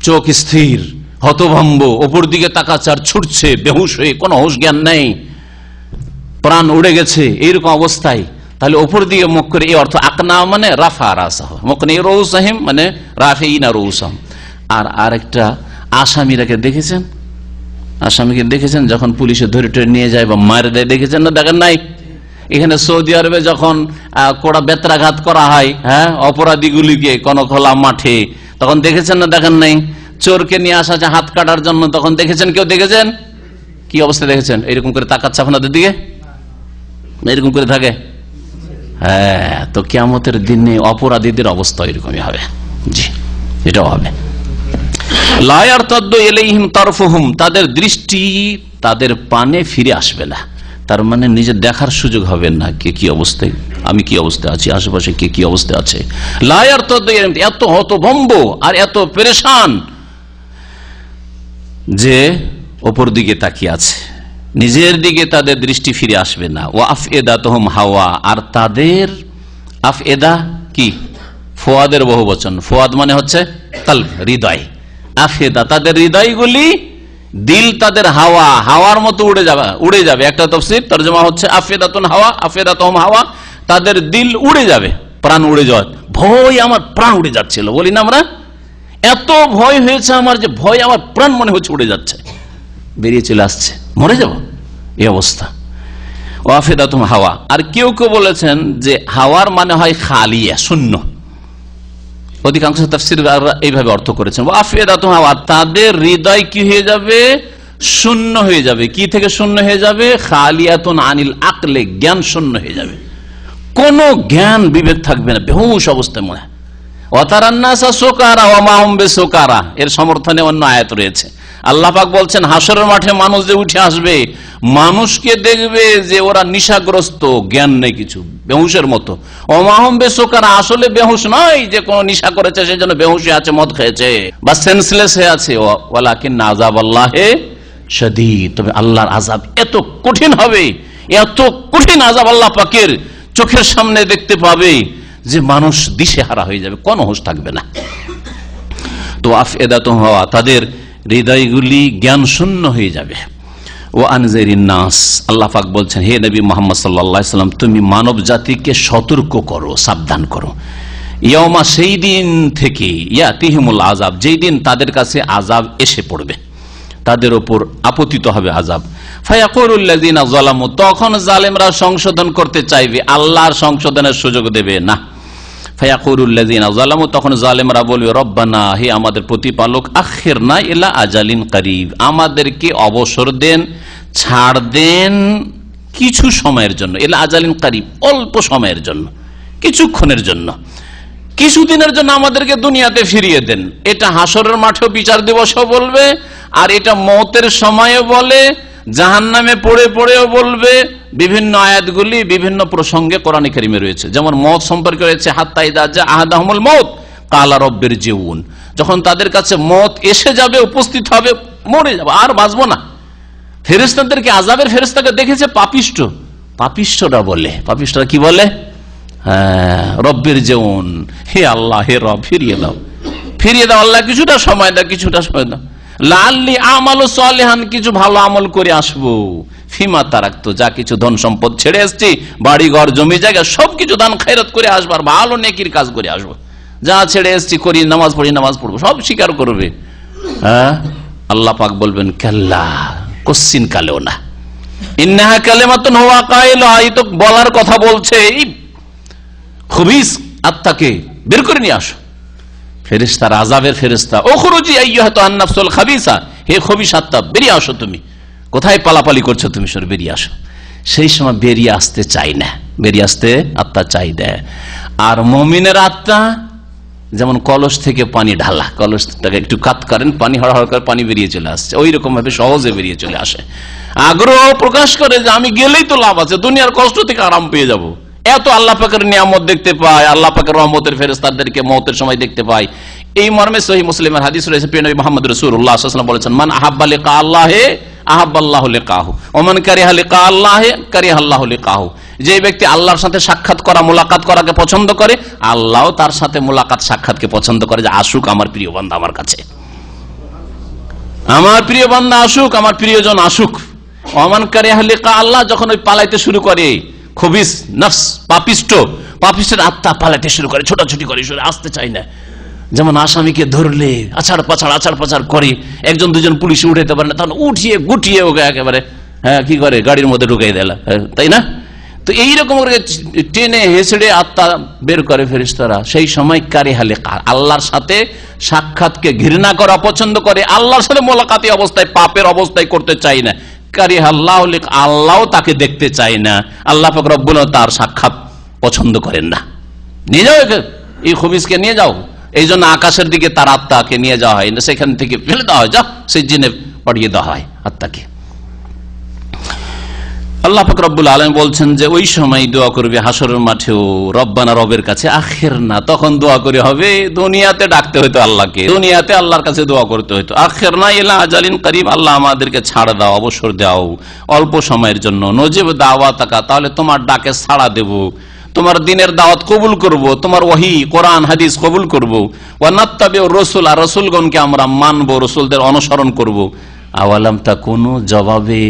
চোখ স্থির, হতভম্ব, ওপর দিকে তাকাচ্ছে আর ছুটছে বেহুশ হয়ে, কোনো হুঁশ জ্ঞান নেই, প্রাণ উড়ে গেছে, এইরকম অবস্থায়। তাহলে ওপর দিকে মুখ করে, এই অর্থ আকনা মানে রাফা রাসাহ, মুকনি রউসাহিম মানে রাফিনা রউসাহিম। আর আরেকটা আসামিরাকে দেখেছেন, আসামিকে দেখেছেন যখন পুলিশে ধরে টরে নিয়ে যায় বা মারে দেয়, দেখেছেন না? দেখেন নাই? এখানে সৌদি আরবে যখন কড়া বেত্রাঘাত করা হয়, হ্যাঁ, অপরাধীগুলিকে কোন খোলা মাঠে, তখন দেখেছেন না? দেখেন নাই? চোরকে নিয়ে আসা আছে হাত কাটার জন্য, তখন দেখেছেন? কেউ দেখেছেন? কি অবস্থা দেখেছেন? এরকম করে তাকাচ্ছে আপনাদের দিকে, এরকম করে থাকে। হ্যাঁ, তো কিয়ামতের দিনে অপরাধীদের অবস্থা এরকমই হবে। জি, এটাও হবে। লা ইয়ারতাদ্দু ইলাইহিম তারফুহুম, তাদের দৃষ্টি তাদের পানে ফিরে আসবে না। তার মানে নিজে দেখার সুযোগ হবে না কে কি অবস্থায়, আমি কি অবস্থায় আছি, আশেপাশে কে কি অবস্থায় আছে। লা ইয়ারতাদ্দু ইলাইহিম, এত হতভম্ব আর এত পেরেশান যে ওপর দিকে তাকিয়ে আছে, নিজের দিকে তাদের দৃষ্টি ফিরে আসবে না। ওয়া আফএদাতুহুম হাওয়া, আর তাদের আফএদা কি? ফুয়াদের বহুবচন। ফুয়াদ মানে হচ্ছে কলব, হৃদয়। আফেদা তাদের হৃদয়গুলি, দিল তাদের হাওয়া, হাওয়ার মতো উড়ে যাবে। একটা তাফসীর তরজমা হচ্ছে আফেদাতুন হাওয়া, আফেদাতুহুম হাওয়া, তাদের দিল উড়ে যাবে, প্রাণ উড়ে যাওয়া। ভয়, আমার প্রাণ উড়ে যাচ্ছিল, বলি না আমরা, এত ভয় হয়েছে আমার যে ভয় আমার প্রাণ মনে হচ্ছে উড়ে যাচ্ছে, বেরিয়ে চলে আসছে, মরে যাব, এই অবস্থা। আফেদাতুহুম হাওয়া। আর কেউ কেউ বলেছেন যে হাওয়ার মানে হয় খালিয়া, শূন্য। অধিকাংশ তাফসীরকাররা এইভাবে অর্থ করেছেন, আফিয়াদাতুহা, তাদের হৃদয় কি হয়ে যাবে? শূন্য হয়ে যাবে। কি থেকে শূন্য হয়ে যাবে? খালিয়াতুন আনিল আকলে, জ্ঞান শূন্য হয়ে যাবে, কোনো জ্ঞান বিবেক থাকবে না, বেহুশ অবস্থায় মনে। ওয়াতারান্নাসা সুকারা ওয়া মা হুম বিসুকারা, এর সমর্থনে অন্য আয়াত রয়েছে। আল্লাহ পাক বলছেন হাসরের মাঠে মানুষ যে উঠে আসবে, মানুষকে দেখবে যে ওরা নিশাগ্রস্ত, জ্ঞান নেই কিছু, বেহুশের মতো। ওমাহম বেসুকারা, আসলে বেহুশ নয় যে কোন নিশা করেছে সেই জন্য বেহুশ আছে, মদ খেয়েছে বা সেন্সলেস হয়ে আছে। ওয়ালাকিন আযাবাল্লাহি শাদীদ, তবে আল্লাহর আযাব এত কঠিন হবে, এত কঠিন আযাব আল্লাহ পাকের চোখের সামনে দেখতে পাবে যে মানুষ দিশেহারা হয়ে যাবে, কোনো হুঁশ থাকবে না। তো আফএদাতুহুম হাওয়া, তাদের হৃদয়গুলি জ্ঞান শূন্য হয়ে যাবে। ও আনজিরিন নাস, আল্লাহ পাক বলছেন হে নবী মুহাম্মদ সাল্লাল্লাহু আলাইহি ওয়াসাল্লাম, তুমি মানব জাতিকে সতর্ক করো, সাবধান করো। ইয়াউমা, সেই দিন থেকে, ইয়াতিহিমুল আযাব, যেই দিন তাদের কাছে আযাব এসে পড়বে, তাদের উপর আপতিত হবে আযাব। ফায়াকুলুল লাযিনা যালামু, তখন জালেমরা সংশোধন করতে চাইবে, আল্লাহর সংশোধনের সুযোগ দেবে না। ফায়াকুলুল লাযিনা যালামু, তখন জালেমরা বলবে রব্বানা, হে আমাদের প্রতিপালক, আখিরনা ইলা আজালিন করিব, আমাদেরকে অবসর দেন, ছাড় দেন কিছু সময়ের জন্য। ইলা আজালিন করিব, অল্প সময়ের জন্য, কিছুক্ষণের জন্য, কিছুদিনের জন্য আমাদেরকে দুনিয়াতে ফিরিয়ে দেন। এটা হাসরের মাঠেও বিচার দিবসও বলবে, আর এটা মওতের সময়ও বলে, জাহান্নামে পড়ে পড়েও বলবে। বিভিন্ন আয়াতগুলি বিভিন্ন প্রসঙ্গে কোরআনে কারিমে রয়েছে, যেমন মওত সম্পর্কে রয়েছে হাত্তা ইযা জা আহাদাহুমুল মওত ক্বালা রাব্বিরজিউন, যখন তাদের কাছে মওত এসে যাবে, উপস্থিত হবে, মরে যাবে, আর বাঁচবো না। ফেরেশতাদেরকে, আযাবের ফেরেশতাকে দেখেছে পাপিষ্ঠ, পাপিষ্ঠরা বলে, পাপিষ্ঠরা কি বলে? রাব্বিরজিউন, হে আল্লাহ, হে রব, ফিরিয়ে দাও, ফিরিয়ে দাও আল্লাহ, কিছুটা সময় দাও, কিছুটা সময় দাও। লাআল্লি আমালু সালিহান, কিছু ভালো আমল করে আসবো। ফিমা তারাকতু, যা কিছু ধন সম্পদ ছেড়ে আসছি, বাড়ি ঘর জমি জায়গা সবকিছু দান খায়রাত করে আসবার, ভালো নেকির কাজ করে আসবো। যা ছেড়ে আসছি করি, নামাজ পড়ি, নামাজ পড়বো, সব স্বীকার করবে। হ্যাঁ, আল্লাহ পাক বলবেন কাল্লা, কোশ্চিন কালেও না। ইন্নাহা কালিমাতুন হুয়া কাইলুহা, এই তো বলার কথা বলছে, এই খবিস আত্মাকে বের করে নিয়ে আসো। ফেরেশতার, আযাবের ফেরেশতা, উখরুজি আইয়ুহাতুন নাফসুল খাবিসা, হে খবিস আত্মা, বেরিয়ে আসো, তুমি কোথায় পালাপালি করছো, তুমি সরে বেরিয়ে আসো। সেই সময় বেরিয়ে আসতে চাই না, বেরিয়ে আসতে আত্মা চাই দেয়। আর মুমিনের আত্মা যেমন কলস থেকে পানি ঢালা, কলসটাকে একটু কাত করেন, পানি হড়হড় করে পানি বেরিয়ে চলে আসছে, ওই রকম ভাবে সহজে বেরিয়ে চলে আসে। আগ্রহ প্রকাশ করে যে আমি গেলেই তো লাভ আছে, দুনিয়ার কষ্ট থেকে আরাম পেয়ে যাব। এত আল্লাহ পাকের নিয়ামত দেখতে পায়, আল্লাহ পাকের রহমতের ফেরেশতাদেরকে মওতের সময় দেখতে পায়। এই মর্মে সহিহ মুসলিমের হাদিস রয়েছে, প্রিয় নবী মুহাম্মদ রাসূলুল্লাহ সাল্লাল্লাহু আলাইহি ওয়াসাল্লাম বলেছেন, মান আহাব্বা লিকা আল্লাহি আহাব্বাল্লাহু লিকাহু ওয়া মান কারিহা লিকা আল্লাহি কারিহাল্লাহু লিকাহু, যে ব্যক্তি আল্লাহর সাথে সাক্ষাৎ করা, মুলাকাত করাকে পছন্দ করে, আল্লাহও তার সাথে মুলাকাত সাক্ষাৎকে পছন্দ করে, যে আসুক আমার প্রিয় বান্দা আমার কাছে। আমার প্রিয় বান্দা আসুক, আমার প্রিয়জন আসুক। ওমান কারিহা লিকা আল্লাহ, যখন ওই পালাইতে শুরু করে, খবিস নফস, পাপিষ্টের আত্মা পালাইতে শুরু করে, ছোটাছুটি করে, আসতে চাই না। যেমন আসামিকে ধরলে আছাড় পাছাড় করে, একজন দুজন পুলিশে উঠাইতে পারে না, তখন উঠিয়ে গুটিয়ে ওকে একেবারে কি করে, গাড়ির মধ্যে ঢুকাই দিল, তাই না? তো এইরকম টেনে হেসড়ে আত্মা বের করে ফেরেশতারা। সেই সময় কারিহা লিকা, আল্লাহর সাথে সাক্ষাৎকে ঘৃণা করা পছন্দ করে, আল্লাহর সাথে মোলাকাতি অবস্থায়, পাপের অবস্থায় করতে চাই না। কারিহা আল্লাহু লিকা, আল্লাহ তাকে দেখতে চায় না, আল্লাহ পাক রব্বুল তার সাক্ষাৎ পছন্দ করেন না। নিয়ে যাও এই খবিসকে, নিয়ে যাও। এই জন্য আকাশের দিকে তার আত্মাকে নিয়ে যাওয়া হয় না, সেখান থেকে ফেলে দেওয়া হয়, যাও সেই জিনে পাঠিয়ে দেওয়া হয় আত্মাকে। আল্লাহ পাক রব্বুল আলামিন বলছেন যে ওই সময় দোয়া করবে হাসরের মাঠেও, রব্বানা, রবের কাছে, আখির না, তখন দোয়া করে হবে। দুনিয়াতে ডাকতে হইতো আল্লাহকে, দুনিয়াতে আল্লাহর কাছে দোয়া করতে হইতো। আখির না ইলা আজালিন করিব, আল্লাহ আমাদেরকে ছাড় দাও, অবসর দাও অল্প সময়ের জন্য। নজিব দাওয়াতাকা, তাহলে তোমার ডাকে সাড়া দেব, তোমার দিনের দাওয়াত কবুল করব, তোমার ওহী কোরআন হাদিস কবুল করব। ওয়া নাত্তাবিউ রাসূল, আর রাসূলগণকে আমরা মানব, রাসূলদের অনুসরণ করব। আওয়ালাম তাকুনু, জবাবে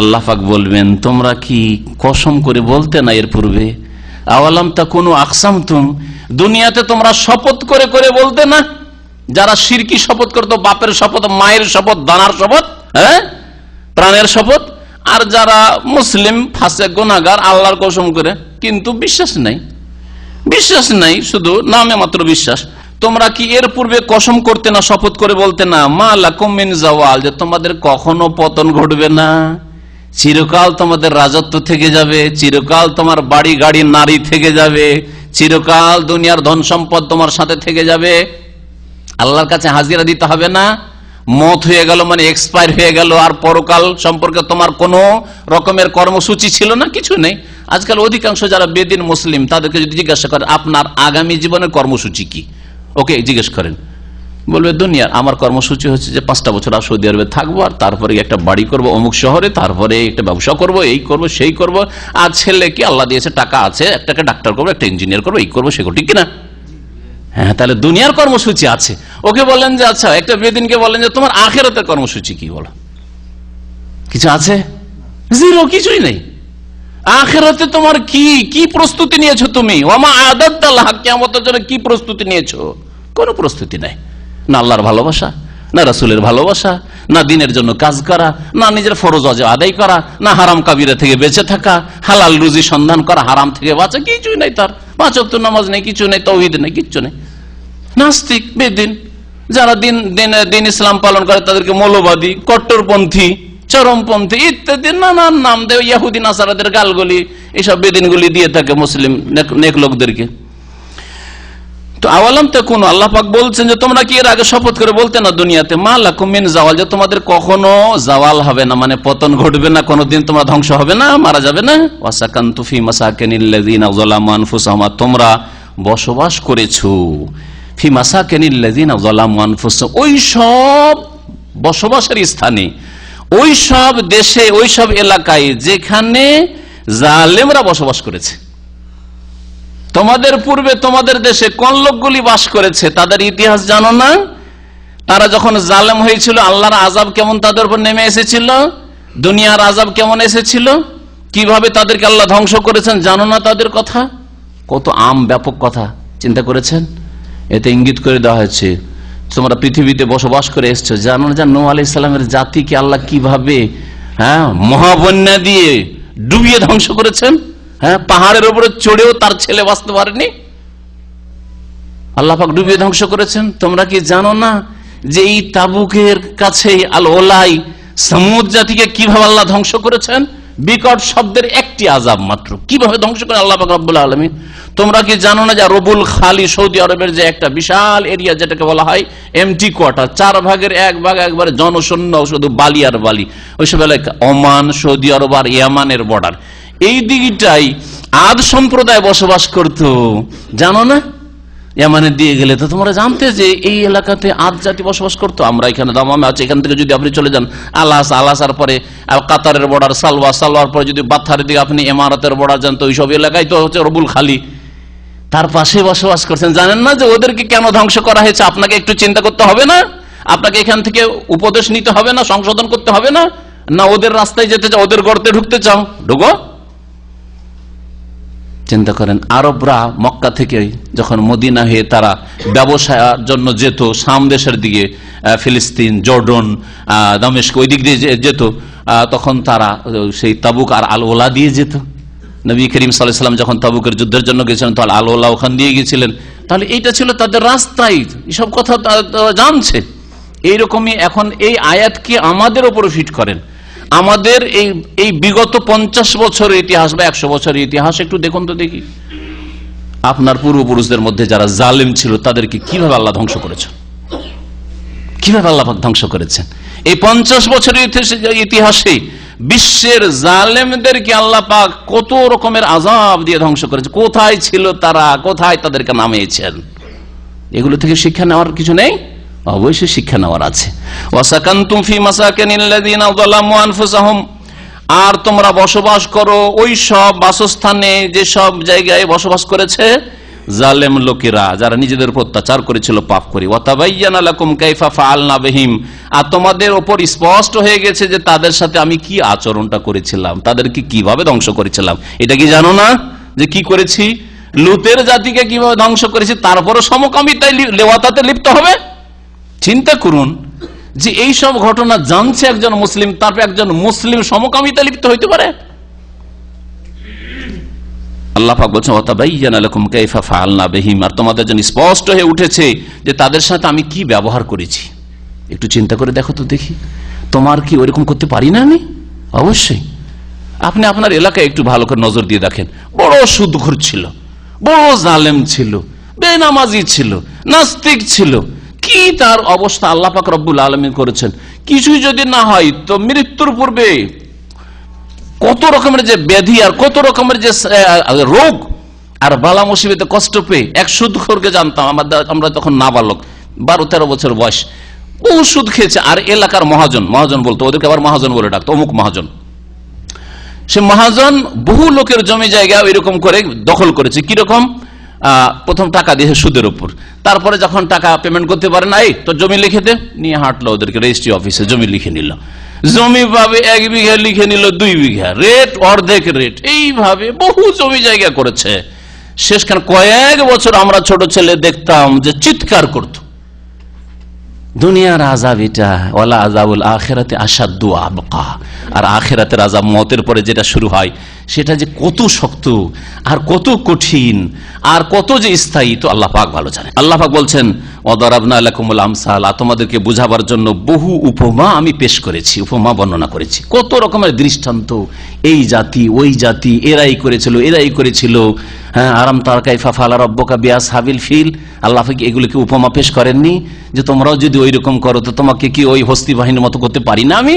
আল্লাহ পাক বলবেন, তোমরা কি কসম করে বলতে না এর পূর্বে? আওয়ালাম তাকুনু আকসামতুম, দুনিয়াতে তোমরা শপথ করে করে বলতে না? যারা শিরকি শপথ করতো, বাপের শপথ, মায়ের শপথ, দানার শপথ, প্রাণের শপথ, আর যারা মুসলিম ফাসেক গুনাহগার আল্লাহর কসম করে, কিন্তু বিশ্বাস নাই, শুধু নামে মাত্র বিশ্বাস। তোমরা কি এর পূর্বে কসম করতে না, শপথ করে বলতে না, মা লাকুম মিন জাওয়াল, যে তোমাদের কখনো পতন ঘটবে না, চিরকাল তোমাদের রাজত্ব থেকে যাবে, চিরকাল তোমার বাড়ি গাড়ি নারী থেকে যাবে, চিরকাল দুনিয়ার ধন সম্পদ তোমার সাথে থেকে যাবে, আল্লাহর কাছে হাজিরা দিতে হবে না, মত হয়ে গেল মানে এক্সপায়ার হয়ে গেল, আর পরকাল সম্পর্কে তোমার কোনো রকমের কর্মসূচি ছিল না, কিছু নেই। আজকাল অধিকাংশ যারা বেদিন মুসলিম, তাদেরকে যদি জিজ্ঞাসা করে আপনার আগামী জীবনের কর্মসূচি কি, ওকে জিজ্ঞেস করেন, বলবে দুনিয়ার আমার কর্মসূচি হচ্ছে যে 5টা বছর আর সৌদি আরবে থাকবো, আর তারপরে একটা বাড়ি করব অমুক শহরে, তারপরে একটা ব্যবসা করব, এই করব সেই করব, আর ছেলে কি আল্লাহ দিয়েছে, টাকা আছে, একটাকে ডাক্তার করবো, একটা ইঞ্জিনিয়ার করবো, এই করবো সে করবো, ঠিক কিনা? হ্যাঁ, তাহলে দুনিয়ার কর্মসূচি আছে। ওকে বলেন যে আচ্ছা, একটা বেদিনকে বলেন যে তোমার আখিরাতের কর্মসূচি কি, বলো কিছু আছে? জিরো, কিছুই নেই। আখিরাতে তোমার কি প্রস্তুতি নিয়েছো তুমি? ওয়ামা আদাত লাহ, কিয়ামতের জন্য কি প্রস্তুতি নিয়েছো? কোনো প্রস্তুতি নাই। না আল্লাহর ভালোবাসা, না রাসূলের ভালোবাসা, না দিনের জন্য কাজ করা, না নিজের ফরজ ওয়াজিব আদায় করা, না হারাম কাবিরা থেকে বেঁচে থাকা, হালাল রুজি সন্ধান করা, হারাম থেকে বাঁচা, কিছুই নাই তার। 5 ওয়াক্ত নামাজ নেই, কিছু নেই, তাওহীদ নেই, কিচ্ছু নেই। নাস্তিক, বেদিন, যারা দিন ইসলাম পালন করে তাদেরকে মৌলবাদী, কট্টরপন্থী, চরমপন্থী ইত্যাদি নানান নাম দেয়, ইহুদি নাসারাদের গালগুলি, এইসব বেদিনগুলি দিয়ে থাকে মুসলিম নেক লোকদেরকে। তো আওয়ালাম তাকুনু, আল্লাহ পাক বলছেন যে তোমরা কি এর আগে শপথ করে বলতে না দুনিয়াতে, মা লাকুম মিন জাওয়াল, যে তোমাদের কখনো জাওয়াল হবে না, মানে পতন ঘটবে না, কোনোদিন তোমরা ধ্বংস হবে না, মারা যাবে না। ওয়াসাকানতু ফি মাসাকিনিল্লাযিনা যালামু আনফুসাহুম, তোমরা বসবাস করেছো ফি মাসাকিনিল্লাযিনা যালামু আনফুসাহুম, ওই সব বসবাসের স্থানে, ওই সব দেশে, ওই সব এলাকায় যেখানে জালেমরা বসবাস করেছে। তোমাদের পূর্বে তোমাদের দেশে কোন লোকগুলি বাস করেছে তাদের ইতিহাস জানো না? তারা যখন জালেম হয়েছিল, আল্লাহর আযাব কেমন তাদের উপর নেমে এসেছিল, দুনিয়ার আযাব কেমন এসেছিল, কিভাবে তাদেরকে আল্লাহ ধ্বংস করেছেন জানো না? তাদের কথা কত ব্যাপক কথা চিন্তা করেছেন? এতে ইঙ্গিত করে দেওয়া হয়েছে তোমরা পৃথিবীতে বসবাস করে এসছো, জানো না নূহ আলাইহিস সালামের জাতিকে আল্লাহ কিভাবে মহাবন্যা দিয়ে ডুবিয়ে ধ্বংস করেছেন। পাহাড়ের উপরে চড়েও তার ছেলে বাঁচতে পারেনি, আল্লাহ পাক ডুবিয়ে ধ্বংস করেছেন। তোমরা কি জানো না যে এই তাবুকের কাছে আল ওলাই সামুদ জাতিকে কিভাবে আল্লাহ ধ্বংস করেছেন? বিকট শব্দের একটি আযাব মাত্র, কিভাবে ধ্বংস করে আল্লাহ পাক রব্বুল আলামিন। তোমরা কি জানো না যে রবুল খালি, সৌদি আরবের যে একটা বিশাল এরিয়া, যেটাকে বলা হয় এমটি কোয়ার্টার, 4 ভাগের 1 ভাগ একবারে জনশূন্য, শুধু বালি আর বালি, ওইসব এলাকা ওমান, সৌদি আরব আর ইয়ামানের বর্ডার, এই দিকটাই আদ সম্প্রদায় বসবাস করতো, জানো না? ইয়ামানের দিয়ে গেলে তো তোমরা জানতে যে এই এলাকাতে আদ জাতি বসবাস করতো। আমরা এখানে দামামে আছি, এখান থেকে যদি আপনি চলে যান আলাসার পরে কাতারের বর্ডার, সালওয়ার পরে যদি বাথারের দিকে আপনি ইমারাতের বর্ডার যান, তো ওইসব এলাকায় তো হচ্ছে রবুল খালি, তার পাশে বসবাস করছেন। জানেন না যে ওদেরকে কেন ধ্বংস করা হয়েছে? আপনাকে একটু চিন্তা করতে হবে না? আপনাকে এখান থেকে উপদেশ নিতে হবে না, সংশোধন করতে হবে না? না ওদের রাস্তায় যেতে চাও, ওদের গর্তে ঢুকতে চাও, ঢুকো। চিন্তা করেন, আরবরা মক্কা থেকে যখন মদিনা হয়ে তারা ব্যবসার জন্য যেত শাম দেশের দিকে, ফিলিস্তিন, জর্ডন, দামেস্ক, ওই দিক দিয়ে যেত, তখন তারা সেই তাবুক আর আল ওলা দিয়ে যেত। নবী করিম সাল্লাল্লাহু আলাইহি ওয়াসাল্লাম যখন তাবুকের যুদ্ধের জন্য গেছিলেন তাহলে আল ওলা ওখান দিয়ে গেছিলেন। তাহলে এইটা ছিল তাদের রাস্তায়, এসব কথা জানছে। এইরকমই এখন এই আয়াতকে আমাদের উপর ফিট করেন। আমাদের এই বিগত 50 বছরের ইতিহাস বা 100 বছরের ইতিহাস একটু দেখুন তো দেখি, আপনার পূর্বপুরুষদের মধ্যে যারা জালেম ছিল তাদেরকে কিভাবে আল্লাহ ধ্বংস করেছেন, কিভাবে আল্লাহ পাক ধ্বংস করেছেন। এই 50 বছরের ইতিহাসে বিশ্বের জালেমদেরকে আল্লাহ পাক কত রকমের আযাব দিয়ে ধ্বংস করেছে। কোথায় ছিল তারা, কোথায় তাদেরকে নামিয়েছেন, এগুলো থেকে শিক্ষা নেওয়ার কিছু নেই? অবশ্যই শিক্ষা নেওয়ার আছে। ওয়াসাকানতুম ফি মাসাকিনিল্লাযিনা যালামু আনফুসাহুম, আর তোমরা বসবাস করো ওই সব বাসস্থানে যে সব জায়গায় বসবাস করেছে জালেম লোকেরা, যারা নিজেদের উপর অত্যাচার করেছিল, পাপ করে। ওয়াতাবায়্যানা লাকুম কাইফা ফাআলনা বিহিম, আর তোমাদের উপর স্পষ্ট হয়ে গেছে যে তাদের সাথে আমি কি আচরণটা করেছিলাম, তাদেরকে কিভাবে ধ্বংস করেছিলাম। এটা কি জানো না যে কি করেছি? লুতের জাতিকে কিভাবে ধ্বংস করেছি, তারপরে সমকামিতায় লেওয়াতাতে লিপ্ত হবে। চিন্তা করুন যে এই সব ঘটনা জানছে একজন মুসলিম, তারপর একজন মুসলিম সমকামিতা লিপ্ত হইতে পারে। আল্লাহ পাক বলছেন ওয়াতাবায়্যানা লাকুম কাইফা ফাআলনা বিহিম, আর তোমাদের জন্য স্পষ্ট হয়ে উঠেছে যে তাদের সাথে আমি কি ব্যবহার করেছি। একটু চিন্তা করে দেখো তো দেখি, তোমার কি ওইরকম করতে পারি না আমি? অবশ্যই। আপনি আপনার এলাকায় একটু ভালো করে নজর দিয়ে দেখেন, বড় সুদখোর ছিল, বড় জালেম ছিল, বেনামাজি ছিল, নাস্তিক ছিল, কি তার অবস্থা আল্লাহ পাক রব্বুল আলামিন করেছেন। কিছুই যদি না হয় তো মৃত্যুর পূর্বে কত রকমের যে ব্যাধি আর কত রকমের যে রোগ আর বালা মুসিবতে কষ্ট পেয়ে এক সুদখোরকে জানতাম, আমরা তখন নাবালক, 12-13 বছর বয়স, বহু সুদ খেয়েছে। আর এলাকার মহাজন, মহাজন বলতো, ওদেরকে আবার মহাজন বলে ডাকতো, অমুক মহাজন। সে মহাজন বহু লোকের জমি জায়গা এরকম করে দখল করেছে। কিরকম? প্রথম টাকা দিয়ে সুদের উপর, তারপরে যখন টাকা পেমেন্ট করতে পারে না, এই তো জমি লিখে দে, নিয়ে হাঁটলো ওদেরকে রেজিস্ট্রি অফিসে, জমি লিখে নিল। জমি পাবে 1 বিঘা, লিখে নিল 2 বিঘা, রেট অর্ধেক রেট, এইভাবে বহু জমি জায়গা করেছে। শেষখানে কয়েক বছর আমরা ছোট ছেলে দেখতাম যে চিৎকার করত, দুনিয়ার আযাব এটা, ওয়ালা আযাবুল আখিরাতি আশাদ্দু আবকা, আর আখিরাতের আযাব মওতের পরে যেটা শুরু হয় সেটা যে কত শক্ত আর কত কঠিন আর কত যে স্থায়ী, তো আল্লাহ পাক ভালো জানেন। আল্লাহ পাক বলছেন ওয়াদারাবনা লাকুমুল আমসাল, তোমাদেরকে বুঝাবার জন্য বহু উপমা আমি পেশ করেছি, উপমা বর্ণনা করেছি, কত রকমের দৃষ্টান্ত, এই জাতি ওই জাতি, এরাই করেছিল এরাই করেছিল। হ্যাঁ, আরাম তার কাইফা ফাআলা রাব্বুকা বিআসহাবিল ফিল, আল্লাহ পাক এগুলোকে উপমা পেশ করেননি যে তোমরাও যদি ওই রকম করো তো তোমাকে কি ওই হস্তি বাহিনীর মতো করতে পারি না আমি?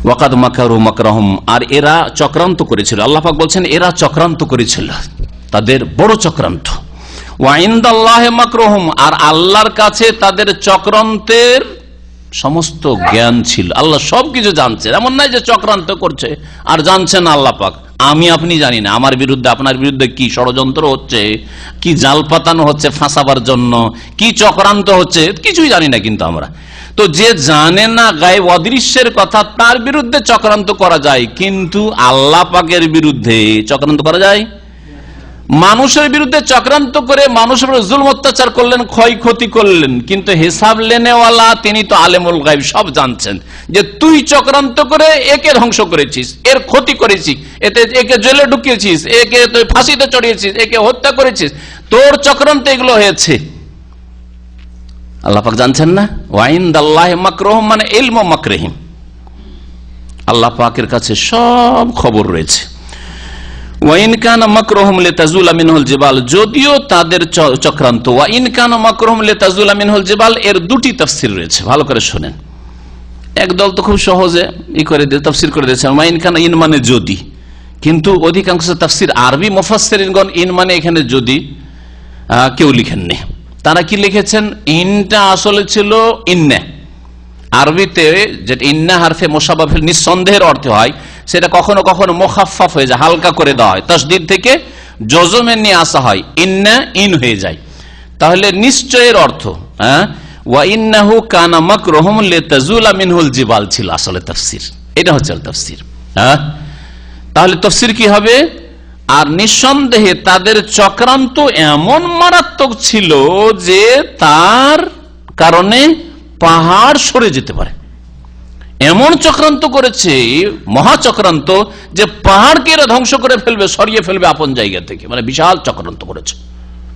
ওয়াকাদ মাকারু মাকরাহুম, আর এরা চক্রান্ত করেছিল। আল্লাহ পাক বলছেন এরা চক্রান্ত করেছিল, তাদের বড় চক্রান্ত। ওয়া ইনদাল্লাহি মাকরুহুম, আর আল্লাহর কাছে তাদের চক্রান্তের সমস্ত জ্ঞান ছিল, আল্লাহ সবকিছু জানছেন। এমন নয় যে চক্রান্ত করছে আর জানছেন আল্লাহ পাক, আমি আপনি জানি না আমার বিরুদ্ধে আপনার বিরুদ্ধে কি ষড়যন্ত্র হচ্ছে, কি জাল পাতানো হচ্ছে ফাঁসাবার জন্য, কি চক্রান্ত হচ্ছে, কিছুই জানি না। কিন্তু আমরা তো যে জানে না গায়েব অদৃশ্যের কথা, তার বিরুদ্ধে চক্রান্ত করা যায়, কিন্তু আল্লাহ পাকের বিরুদ্ধে চক্রান্ত করা যায়? মানুষের বিরুদ্ধে চক্রান্ত করে মানুষের উপর জুলম অত্যাচার করলেন, ক্ষয়ক্ষতি করলেন, কিন্তু হিসাব লেনেওয়ালা তিনি তো আলেমুল গায়ব, সব জানছেন যে তুই চক্রান্ত করে একে ধ্বংস করেছিস, এর ক্ষতি করেছিস, একে জেলে ঢুকিয়েছিস, একে ফাঁসিতে চড়িয়েছিস, একে হত্যা করেছিস, তোর চক্রান্ত এগুলো হয়েছে। আল্লাহ পাক জানছেন না? ওয়া ইনদাল্লাহি মাকরুহুম মানে ইলমু মাকরিহিম, আল্লাহ পাকের কাছে সব খবর রয়েছে। ওয়া ইন কানা মাকরুহুম লিতাজুলা মিনহুল জিবাল, যদিও তাদের চক্রান্ত, ওয়া ইন কানা মাকরুহুম লিতাজুলা মিনহুল জিবাল, এর দুটি তাফসীর রয়েছে, ভালো করে শুনেন। একদল তো খুব সহজে করে দিয়ে তাফসীর করে দিয়েছেন, ওয়া ইন কানা ইন মানে যদি, কিন্তু অধিকাংশ তাফসীর আরবি মুফাসসিরিনগণ ইন মানে এখানে যদি কেউ লিখেননি। তারা কি লিখেছেন? ইনটা আসলে ছিল ইন্না, আরবিতে যেটা ইন্না হারফে মুশাব্বাহ নিঃসন্দেহের অর্থ হয়, সেটা কখনো কখনো মুখাফফাফ হয়ে যায়, হালকা করে দেওয়া হয়, তাসদীদ থেকে জজমে নিয়ে আসা হয়, ইন্না ইন হয়ে যায়। তাহলে নিশ্চয়ের অর্থ, ওয়া ইন্নাহু কানা মাকরুহুম লিতাজুলা মিনহুল জিবাল ছিল আসলে তাফসীর। এটা হচ্ছে তাফসীর। তাহলে তাফসীর কি হবে? আর নিঃসন্দেহে তাদের চক্রান্ত এমন মারাত্মক ছিল যে তার কারণে পাহাড় সরে যেতে পারে। এমন চক্রান্ত করেছে, মহাচক্রান্ত, যে পাহাড়কে এরা ধ্বংস করে ফেলবে, সরিয়ে ফেলবে আপন জায়গা থেকে। মানে বিশাল চক্রান্ত করেছে,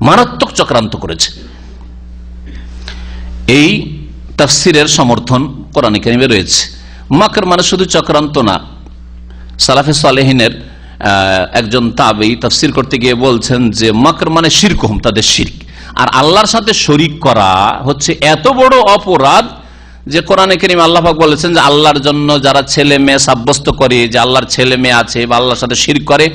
মারাত্মক চক্রান্ত করেছে। এই তাফসীরের সমর্থন কোরআন কারীমে রয়েছে। মাকর মানে শুধু চক্রান্ত না। সালাফে সালেহিনের একজন তাবেঈ তাফসীর করতে গিয়ে বলছেন যে মাকর মানে শিরকুহুম, তাদের শিরক। আর আল্লাহর সাথে শরীক করা হচ্ছে এত বড় অপরাধ যে কোরআনে কারীমে আল্লাহ পাক বলেছেন যে আল্লাহর জন্য যারা ছেলে মেয়ে সাব্যস্ত করে যে আল্লাহর ছেলে মেয়ে আছে বা আল্লাহর সাথে শিরক করে,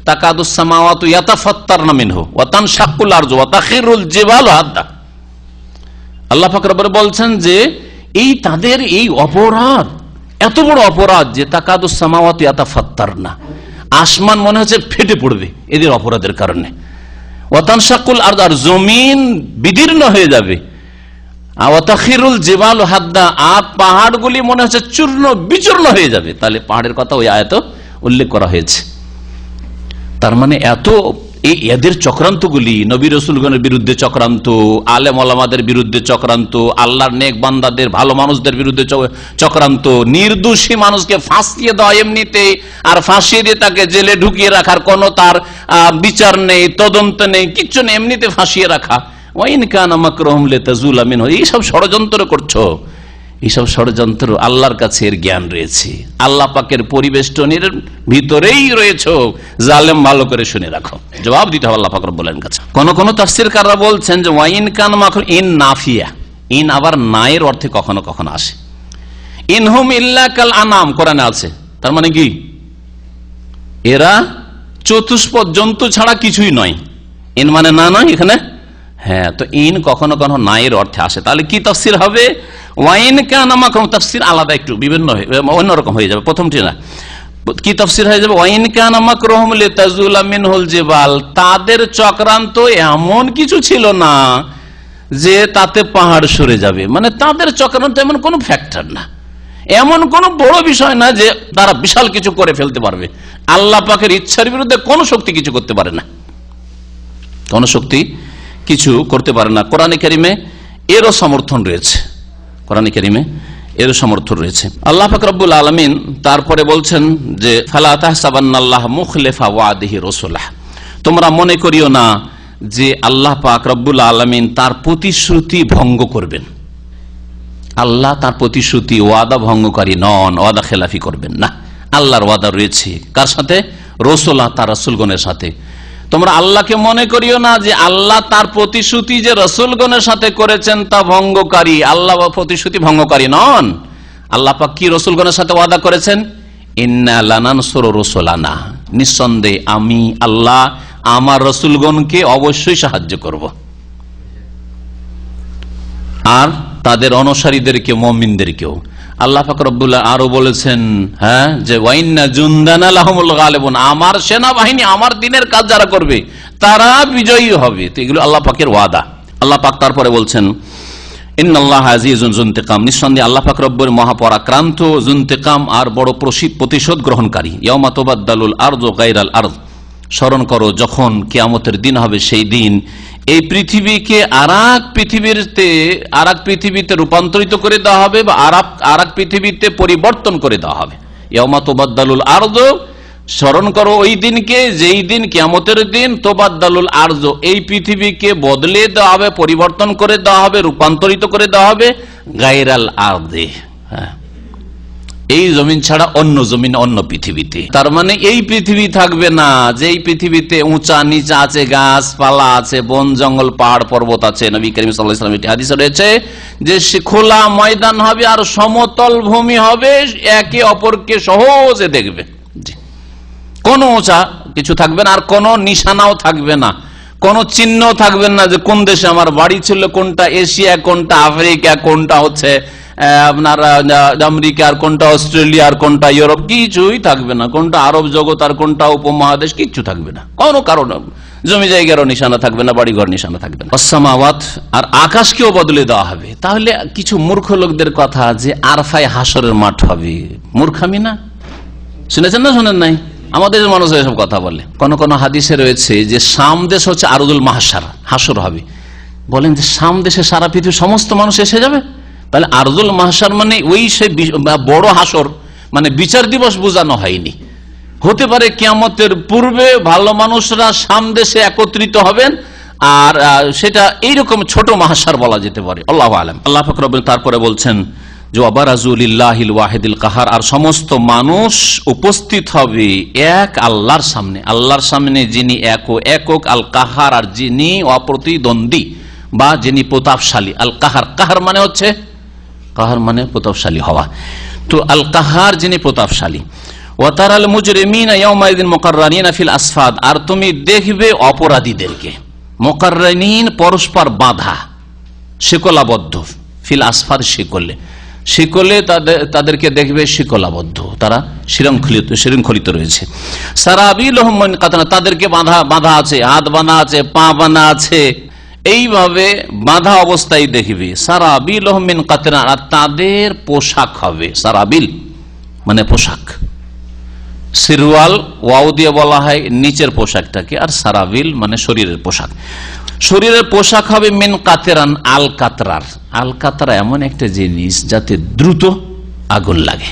তাকাদুস সামাওয়াতু ইয়াতাফাত্তারনা মিনহু ওয়া তানশাক্কুল আরজু ওয়া তাখিরুল জিবালু হাদ্দা। আল্লাহ পাক রব্বুল বলছেন যে এই তাদের এই অপরাধ এত বড় অপরাধ যে তাকাদুস সামাওয়াতু ইয়াতাফাত্তারনা, আসমান মনে হচ্ছে ফেটে পড়বে এদের অপরাধের কারণে। ওয়া তানশাক্কুল আরজু, আর জমিন বিদীর্ণ হয়ে যাবে। ওয়া তাখিরুল জিবালু হাদ্দা, আর পাহাড়গুলি মনে হচ্ছে চূর্ণ বিচূর্ণ হয়ে যাবে। তাহলে পাহাড়ের কথা ওই আয়াতে উল্লেখ করা হয়েছে। তার মানে এত এদের চক্রান্তগুলি, নবী রাসূলগণের বিরুদ্ধে চক্রান্ত, আলেম ওলামাদের বিরুদ্ধে চক্রান্ত, আল্লাহর নেক বান্দাদের ভালো মানুষদের বিরুদ্ধে চক্রান্ত, নির্দোষী মানুষকে ফাঁসিয়ে দেওয়া এমনিতে, আর ফাঁসিয়ে দিয়ে তাকে জেলে ঢুকিয়ে রাখার কোনো তার বিচার নেই, তদন্ত নেই, কিচ্ছু নেই, এমনিতে ফাঁসিয়ে রাখা। ওয়াইন কানা মাকরুহুম লিতাজুলা মিনহু, এইসব ষড়যন্ত্র করছো। এইসব ষড়যন্ত্র আল্লাহর কাছে এর জ্ঞান রয়েছে, আল্লাহ পাকের পরিবেষ্টনের ভিতরেই রয়েছে। জালেম ভালো করে শুনে রাখো, জবাব দিতে হবে আল্লাহ পাক রব্বুল আলামিনের কাছে। কোন কোন তাফসীরকাররা বলছেন যে ওয়াইন কান মাকরুহ, ইন নাফিয়া, ইন আবার নায়ের অর্থে কখনো কখনো আসে। ইনহুম ইল্লা কাল আনাম কোরআনে আছে, তার মানে কি এরা চতুষ্পদ জন্তু ছাড়া কিছুই নয়। ইন মানে না নয় এখানে, হ্যাঁ। তো ইন কখনো কখনো নায়ের অর্থে আসে। তাহলে কি তাফসীর হবে? ওয়াইন কানা মাকরুহুম, তাফসীর আলাদা, একটু বিভিন্ন অন্যরকম হয়ে যাবে। প্রথমটি না, কি তাফসীর হয়ে যাবে? ওয়াইন কানা মাকরুহুম লিতাজুলা মিনহুল জিবাল, তাদের চক্রান্ত এমন কিছু ছিল না যে তাতে পাহাড় সরে যাবে। মানে তাদের চক্রান্ত এমন কোন ফ্যাক্টর না, এমন কোন বড় বিষয় না যে তারা বিশাল কিছু করে ফেলতে পারবে। আল্লাহ পাকের ইচ্ছার বিরুদ্ধে কোন শক্তি কিছু করতে পারে না, কোন শক্তি কিছু করতে পারে না। কোরআনে কারীমে এরও সমর্থন রয়েছে, কোরআনে কারীমে এরও সমর্থন রয়েছে। আল্লাহ পাক রব্বুল আলামিন তারপরে বলছেন যে ফালা তাহসাবান্নাল্লাহ মুখলিফা ওয়াদিহি রাসূলাহ, তোমরা মনে করিও না যে আল্লাহ পাক রব্বুল আলামিন তার প্রতিশ্রুতি ভঙ্গ করবেন। আল্লাহ তার প্রতিশ্রুতি ওয়াদা ভঙ্গকারী নন, ওয়াদা খেলাফি করবেন না। আল্লাহর ওয়াদা রয়েছে কার সাথে? রাসূলা, তার রাসূলগণের সাথে। তোমরা আল্লাহকে মনে করিও না যে আল্লাহ তার প্রতিশ্রুতি যে রাসূলগণের সাথে করেছেন তা ভঙ্গকারী। আল্লাহ প্রতিশ্রুতি ভঙ্গকারী নন। আল্লাহ পাক কি রাসূলগণের সাথে ওয়াদা করেছেন? ইন্না লানানসুরু রুসুলানা, নিঃসন্দেহে আমি আল্লাহ আমার রাসূলগণকে অবশ্যই সাহায্য করব, আর তাদের অনুসারীদেরকে, মুমিনদেরকেও। আল্লাহ পাক রব্বুল আরো বলেছেন, হ্যাঁ, যে ওয়াইন্না জুনদানা লাহুমুল গালিবুন, আমার সেনাবাহিনী, আমার দিনের কাজ যারা করবে তারা বিজয়ী হবে। তো এগুলো আল্লাহ পাকের ওয়াদা। আল্লাহ পাক তারপরে বলছেন ইন্নাল্লাহ আজিজুন যুনতিকাম, নিঃসন্দেহে আল্লাহ পাক রব্বুল মহাপরাক্রান্ত, যুনতিকাম আর বড় প্রতিশোধ গ্রহণকারী। ইয়াউমা তুবাদদালুল আরযু গায়রাল আরয, স্মরণ করো যখন কিয়ামতের দিন হবে, সেই দিন এই পৃথিবীকে আরেক পৃথিবীতে রূপান্তরিত করে দেওয়া হবে, বা আরেক পৃথিবীতে পরিবর্তন করে দেওয়া হবে। ইয়াউমা তুবাদদালুল আরযু, স্মরণ করো ওই দিনকে যেই দিন, কিয়ামতের দিন, তুবাদদালুল আরযু, এই পৃথিবীকে বদলে দেওয়া হবে, পরিবর্তন করে দেওয়া হবে, রূপান্তরিত করে দেওয়া হবে গায়রাল আরযি, হ্যাঁ, এই জমিন ছাড়া অন্য জমিন, অন্য পৃথিবীতে। তার মানে এই পৃথিবী থাকবে না যেই পৃথিবীতে উঁচা নিচা আছে, গাছপালা আছে, বন জঙ্গল, পাহাড় পর্বত আছে। নবী করিম সাল্লাল্লাহু আলাইহি ওয়াসাল্লাম হাদিসে রয়েছে যে খোলা ময়দান হবে আর সমতল ভূমি হবে, একে অপরকে সহজে দেখবে। কোনো উঁচা কিছু থাকবে না, আর কোনো নিশানাও থাকবে না, কোনো চিহ্ন থাকবে না যে কোন দেশে আমার বাড়ি ছিল, কোনটা এশিয়া, কোনটা আফ্রিকা, কোনটা হচ্ছে আপনার আমেরিকা, আর কোনটা অস্ট্রেলিয়া, আর কোনটা ইউরোপ, কিছুই থাকবে না। কোনটা আরব জগৎ আর কোনটা উপমহাদেশ, কিচ্ছু থাকবে না। কোনো কারণ জমি জায়গারও নিশানা থাকবে না, বাড়িঘর নিশানা থাকবে না। আসসামাওয়াত, আর আকাশকেও বদলে দেওয়া হবে। তাহলে কিছু মূর্খ লোকদের কথা যে আরফায় হাসরের মাঠ হবে, মূর্খামি না? শুনেছেন না শোনেন নাই? আমাদের মানুষ এসব কথা বলে। কোন কোন হাদিসে রয়েছে যে শাম দেশ হচ্ছে আরদুল মাহশার, হাসর হবে। বলেন যে শাম দেশে সারা পৃথিবীর সমস্ত মানুষ এসে যাবে? তাহলে আরদুল মাহশার মানে ওই সে বড় হাসর, মানে বিচার দিবস বোঝানো হয়নি। হতে পারে কিয়ামতের পূর্বে ভালো মানুষরা শাম দেশে একত্রিত হবেন, আর সেটা এইরকম ছোট মাহশার বলা যেতে পারে। আল্লাহু আলাম। আল্লাহ পাক রব্বুল তারপরে বলছেন যে ওয়াবারাজুলিল্লাহিল ওয়াহিদিল কাহার, আর সমস্ত মানুষ উপস্থিত হবে এক আল্লাহর সামনে, আল্লাহর সামনে যিনি একক আল কাহার, আর যিনি অপ্রতিদ্বন্দ্বী বা যিনি প্রতাপশালী। আল কাহার, কাহার মানে হচ্ছে, কাহার মানে প্রতাপশালী হওয়া, তো আল কাহার যিনি প্রতাপশালী। ওয়াতারাল মুজরিমিনা ইয়াউমাইযিন মুকাররানিনা ফিল আসফাদ, আর তুমি দেখবে অপরাধীদেরকে মুকাররানিন পরস্পর বাঁধা, শিকলাবদ্ধ, ফিল আসফাদ শিকলে, শিকলে তাদেরকে দেখবে শিকলাবদ্ধ, তারা শৃঙ্খলিত রয়েছে। সারাবিলহুম মিন কাতরা, তাদেরকে বাঁধা আছে, হাত বাঁধা আছে, পা বাঁধা আছে, এইভাবে বাঁধা অবস্থায় দেখবে। সারাবিলহুম মিন কাতরা, আর তাদের পোশাক হবে, সারাবিল মানে পোশাক, সিরওয়াল ওয়াও দিয়ে বলা হয় নিচের পোশাকটাকে, আর সারাবিল মানে শরীরের পোশাক। শরীরের পোশাক হবে মিন কাতেরান, আল কাতরার। আল কাতরা এমন একটা জিনিস যাতে দ্রুত আগুন লাগে,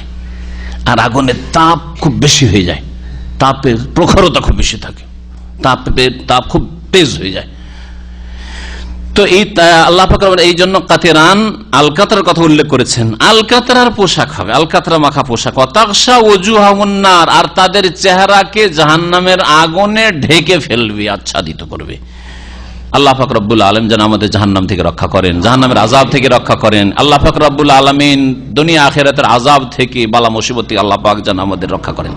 আর আগুনের তাপ খুব বেশি হয়ে যায়, তাপের প্রখরতা খুব বেশি থাকে, তাপ খুব তেজ হয়ে যায়। তো এই আল্লাহ পাক এই জন্য কাতেরান আল কাতরার কথা উল্লেখ করেছেন। আল কাতরার পোশাক হবে, আল কাতরা মাখা পোশাক। ওয়াতাগশা ওযুহাহুন নার, আর তাদের চেহারাকে জাহান্নামের আগুনে ঢেকে ফেলবে, আচ্ছাদিত করবে। আল্লাহ পাক রব্বুল আলামিন যেন আমাদের জাহান্নাম থেকে রক্ষা করেন, জাহান্নামের আযাব থেকে রক্ষা করেন। আল্লাহ পাক রব্বুল আলামিন দুনিয়া আখিরাতের আযাব থেকে, বালা মুসিবত থেকে আল্লাহ পাক যেন আমাদের রক্ষা করেন।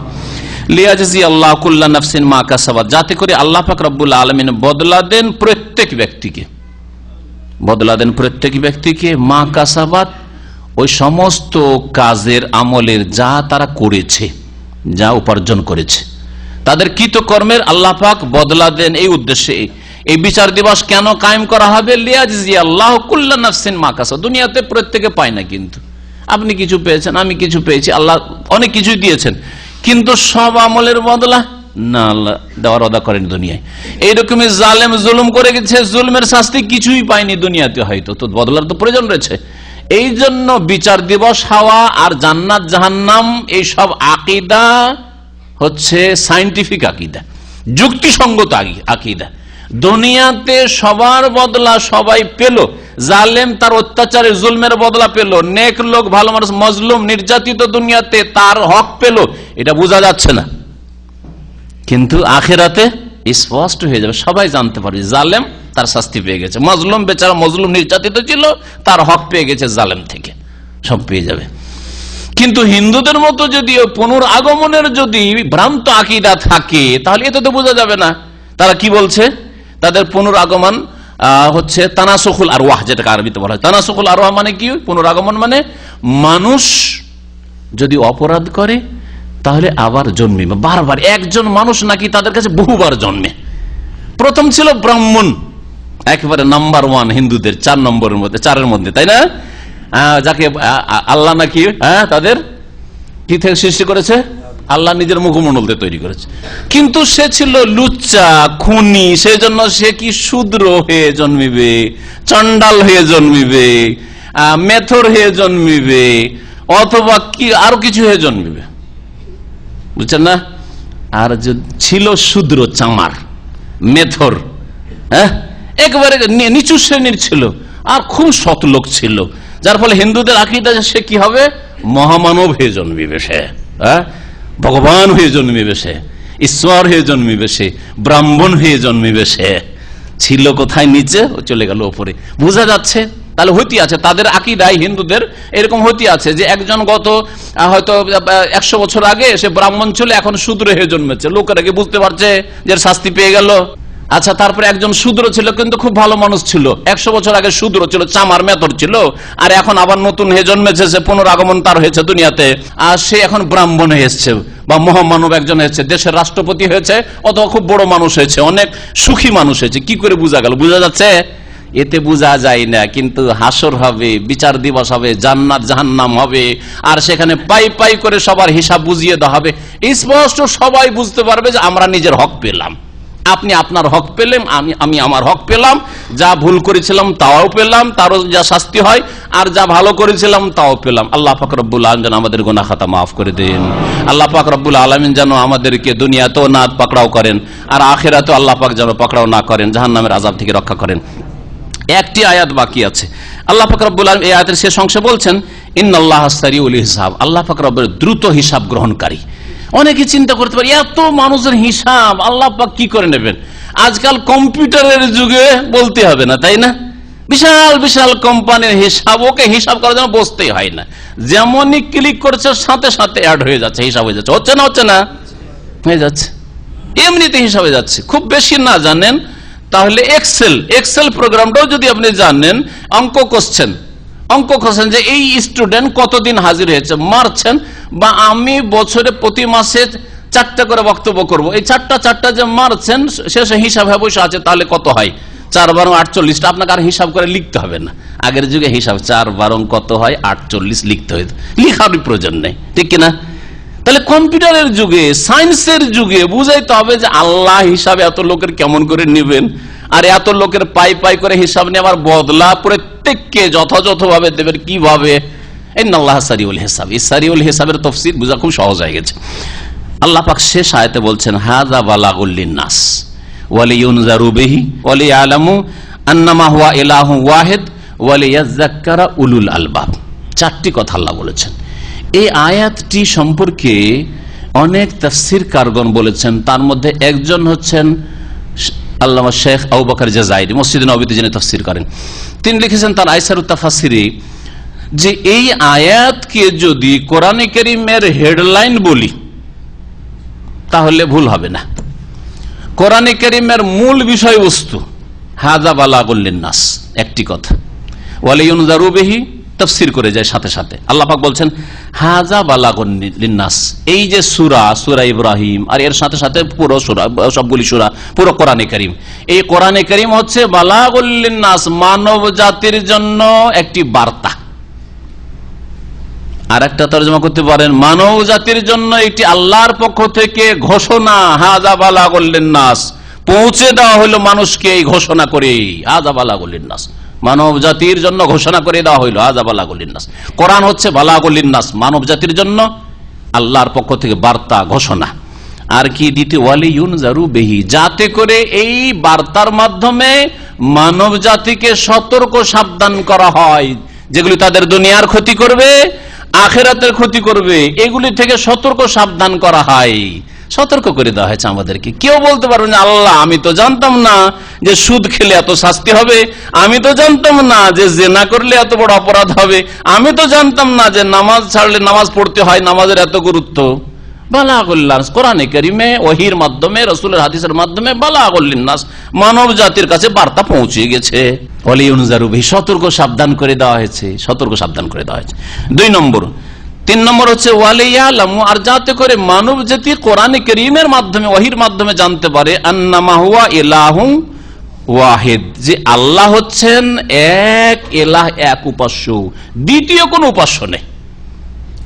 লিয়াজজি আল্লাহ কুল্লা নাফসিন মা কাসাবাত, যাতে করে আল্লাহ পাক রব্বুল আলামিন বদলা দেন প্রত্যেক ব্যক্তিকে, বদলা দেন প্রত্যেক ব্যক্তিকে মা কাসাবাত, ওই সমস্ত কাজের আমলের যা তারা করেছে, যা উপার্জন করেছে, তাদের কৃতকর্মের আল্লাহ পাক বদলা দেন। এই উদ্দেশ্যে এই বিচার দিবস কেন কায়েম করা হবে? লিয়াজজি আল্লাহ কুল্লা নাফসিন মা কাসাবাত। দুনিয়াতে প্রত্যেকে পায় না, কিন্তু আপনি কিছু পেয়েছেন, আমি কিছু পেয়েছি, আল্লাহ অনেক কিছুই দিয়েছেন, কিন্তু সব আমলের বদলা না আল্লাহ দেওয়ার ওয়াদা করেন দুনিয়ায়। এইরকমই জালেম জুলুম করে গেছে, জুলমের শাস্তি কিছুই পায়নি দুনিয়াতে, হয়তো তো বদলার তো প্রয়োজন রয়েছে। এই জন্য বিচার দিবস হওয়া আর জান্নাত জাহান্নাম এই সব আকীদা হচ্ছে সায়েন্টিফিক আকীদা, যুক্তিসঙ্গত আকীদা। দুনিয়াতে সবার বদলা সবাই পেল, জালেম তার অত্যাচারের জুলমের বদলা পেল, নেক লোক ভালো মানুষ মজলুম নির্যাতিত দুনিয়াতে তার হক পেল, এটা বোঝা যাচ্ছে না। কিন্তু আখেরাতে স্পষ্ট হয়ে যাবে, সবাই জানতে পারবে জালেম তার শাস্তি পেয়ে গেছে, মজলুম বেচারা মজলুম নির্যাতিত ছিল তার হক পেয়ে গেছে জালেম থেকে, সব পেয়ে যাবে। কিন্তু হিন্দুদের মতো যদি পুনরাগমনের যদি ভ্রান্ত আকীদা থাকে, তাহলে এতে তো বোঝা যাবে না তারা কি বলছে। তাদের পুনরাগমন হচ্ছে তানাসুখুল আরওয়াহ, যেটাকে আরবিতে বলা হয় তানাসুখুল আরওয়াহ। মানে কি? পুনরাগমন মানে মানুষ যদি অপরাধ করে তাহলে আবার জন্মিবে বারবার। একজন মানুষ নাকি তাদের কাছে বহুবার জন্মে। প্রথম ছিল ব্রাহ্মণ, একেবারে নাম্বার ওয়ান হিন্দুদের, 4 নম্বরের মধ্যে, 4-এর মধ্যে, তাই না? যাকে আল্লাহ নাকি তাদের কি থেকে সৃষ্টি করেছে? আল্লাহ নিজের মুখমণ্ডলতে তৈরি করেছে। কিন্তু সে ছিল লুচ্চা, খুনি, সেই জন্য সে কি শূদ্র হয়ে জন্মিবে, চন্ডাল হয়ে জন্মিবে, মেথর হয়ে জন্মিবে, অথবা কি আরো কিছু হয়ে জন্মিবে, বুঝছেন না? আর ছিল শূদ্র, চামার, মেথর, একেবারে নিচু শ্রেণীর ছিল, আর খুব সৎ লোক ছিল, যার ফলে হিন্দুদের আকীদা সে কি হবে? মহামানব হয়ে জন্মিবে, সে ভগবান হয়ে জন্মিবে, সে ঈশ্বর হয়ে জন্মিবে, সে ব্রাহ্মণ হয়ে জন্মিবে। সে ছিল কোথায়? নিচে, চলে গেল উপরে। বোঝা যাচ্ছে তাহলে হইতে আছে তাদের আকীদায়, হিন্দুদের এরকম হইতে আছে যে একজন গত হয়তো 100 বছর আগে সে ব্রাহ্মণ ছিল, এখন শূদ্র হয়ে জন্মেছে, লোকেরা কি বুঝতে পারছে যে শাস্তি পেয়ে গেল? আচ্ছা, তারপরে একজন শূদ্র ছিল কিন্তু খুব ভালো মানুষ ছিল, 100 বছর আগে শূদ্র ছিল, চামার মেথর ছিল, আর এখন আবার নতুন হয়ে জন্মেছে, সে পুনরাগমন তার হয়েছে দুনিয়াতে, আর সে এখন ব্রাহ্মণ হয়ে এসছে। বা মহামানব একজন হয়েছে, দেশের রাষ্ট্রপতি হয়েছে, অথবা খুব বড় মানুষ হয়েছে, অনেক সুখী মানুষ হয়েছে, কি করে বোঝা গেল? বোঝা যাচ্ছে? এতে বোঝা যায় না। কিন্তু হাসর হবে, বিচার দিবস হবে, জান্নাত জাহান্নাম হবে, আর সেখানে পাই পাই করে সবার হিসাব বুঝিয়ে দেওয়া হবে। স্পষ্ট সবাই বুঝতে পারবে যে আমরা নিজের হক পেলাম, আপনি আপনার হক পেলেন, আমি আমার হক পেলাম, যা ভুল করেছিলাম তাও পেলাম, তারও যা শাস্তি হয়, আর যা ভালো করেছিলাম তাও পেলাম। আল্লাহ পাক রব্বুল আলামিন যেন আমাদের গুনাহ খাতা মাফ করে দেন। আল্লাহ পাক রব্বুল আলামিন যেন আমাদেরকে দুনিয়াতেও না পাকড়াও করেন, আর আখিরাতেও আল্লাহ পাক যেন পাকড়াও না করেন, জাহান্নামের আযাব থেকে রক্ষা করেন। একটি আয়াত বাকি আছে। আল্লাহ পাক রব্বুল আলামিন এই আয়াতের শেষ অংশে বলছেন, ইন্নাল্লাহা সারিউল হিসাব, আল্লাহ পাক রব্বুল দ্রুত হিসাব গ্রহণকারী। অনেকে চিন্তা করতে পারে, এত মানুষের হিসাব আল্লাহ পাক কি করে নেবেন? আজকাল কম্পিউটারের যুগে বলতে হবে না, তাই না? বিশাল বিশাল কোম্পানির হিসাব, ওকে হিসাব করার জন্য বসতেই হয় না, যেমনই ক্লিক করছে সাথে সাথে অ্যাড হয়ে যাচ্ছে, হিসাব হয়ে যাচ্ছে। হচ্ছে না? হচ্ছে না? হয়ে যাচ্ছে, এমনিতে হিসাব হয়ে যাচ্ছে। খুব বেশি না জানেন তাহলে এক্সেল প্রোগ্রামটাও যদি আপনি জানেন, অঙ্ক কোশ্চেন যে এই স্টুডেন্ট কতদিন হাজির হয়েছে মারছেন, বা আমি বছরে প্রতি মাসে 4টা করে বক্তব্য করব, এই চারটা যে মারছেন শেষে হিসাব হয়ে বসে আছে, তাহলে কত হয়? 4 × 48টা। আপনাকে আর হিসাব করে লিখতে হবে না। আগের যুগে হিসাব 4 × কত হয় 48 লিখতে হইতো, লিখার প্রয়োজন নেই, ঠিক কিনা? তাহলে কম্পিউটারের যুগে, সায়েন্সের যুগে বুঝাইতে হবে যে আল্লাহ হিসাবে এত লোকের কেমন করে নেবেন, আর এত লোকের পাই পাই করে হিসাব নেওয়ার বদলা প্রত্যেককে যথাযথভাবে দেবেন কিভাবে। ইন্নাল্লাহা সারিউল হিসাব, এই সারিউল হিসাবের তাফসীর বোঝা খুব সহজ হয়ে গেছে। আল্লাহ পাক শেষ আয়াতে বলছেন, হাযা বালাগুল লিন্নাস ওয়া লিইউনযারু বিহি ওয়া লিয়ালামু আন্নামা হুয়া ইলাহুন ওয়াহিদ ওয়া লিয়াযাক্কারা উলুল আলবাব। 4টি কথা আল্লাহ বলেছেন। এই আয়াতটি সম্পর্কে অনেক তাফসীরকারগণ বলেছেন, তার মধ্যে একজন হচ্ছেন আল্লামা শেখ আবু বকর জাযাইরি, মসজিদে নববীতে যিনি তাফসীর করেন। তিনি লিখেছেন তার আইসারুত তাফাসসিরে যে এই আয়াতকে যদি কোরআনে কারীমের হেডলাইন বলি তাহলে ভুল হবে না। কোরআনে কারীমের মূল বিষয়বস্তু হাযা বালাগুল লিন্নাস, একটি কথা, ওয়া লিইউনযারু বিহি তাফসীর করে যায় সাথে সাথে। আল্লাহ পাক বলছেন হাযা বালাগুন লিন্নাস, এই যে সূরা ইব্রাহিম আর এর সাথে সাথে পুরো সূরা, সবগুলি সূরা, পুরো কোরআনে কারীম, এই কোরআনে কারীম হচ্ছে বালাগুল লিন্নাস, মানব জাতির জন্য একটি বার্তা। আর একটা তরজমা করতে পারেন মানব জাতির জন্য একটি আল্লাহর পক্ষ থেকে ঘোষণা। হাযা বালাগুল লিন্নাস, পৌঁছে দেওয়া হলো মানুষকে এই ঘোষণা করে। হাযা বালাগুল লিন্নাস, মানব জাতির জন্য ঘোষণা করে দেওয়া হইল। হাযা বালাগুল লিন্নাস, কোরআন হচ্ছে বালাগুল লিন্নাস, মানব জাতির জন্য আল্লাহর পক্ষ থেকে বার্তা, ঘোষণা। আর কি দিতে, ওয়ালিউনযারু বিহি, যাতে করে এই বার্তার মাধ্যমে মানব জাতিকে সতর্ক সাবধান করা হয়, যেগুলি তাদের দুনিয়ার ক্ষতি করবে, আখিরাতের ক্ষতি করবে, এগুলি থেকে সতর্ক সাবধান করা হয়, সতর্ক করে দেওয়া হয়েছে আমাদেরকে। কেউ বলতে পারবে না আল্লাহ আমি তো জানতাম না যে সুদ খেলে এত শাস্তি হবে, আমি তো জানতাম না যে জিনা করলে এত বড় অপরাধ হবে, আমি তো জানতাম না যে নামাজ ছাড়লে নামাজ পড়তে হয়, নামাজের এত গুরুত্ব। বালাগুল লিন্নাস, কোরআনে কারীমে ওহীর মাধ্যমে, রাসূলের হাদিসের মাধ্যমে বালাগুল লিন্নাস, মানব জাতির কাছে বার্তা পৌঁছে গেছে। ওয়ালিউনযারু বিহি, সতর্ক সাবধান করে দেওয়া হয়েছে, সতর্ক সাবধান করে দেওয়া হয়েছে। 3 নম্বর হচ্ছে ওয়ালিয়ালামু, আর যাতে করে মানব জাতি কোরআনে কারীমের মাধ্যমে, ওহীর মাধ্যমে জানতে পারে আন্নামা হুয়া ইলাহুন ওয়াহিদ, যে আল্লাহ হচ্ছেন এক ইলাহ, এক উপাস্য, দ্বিতীয় কোন উপাস্য নেই।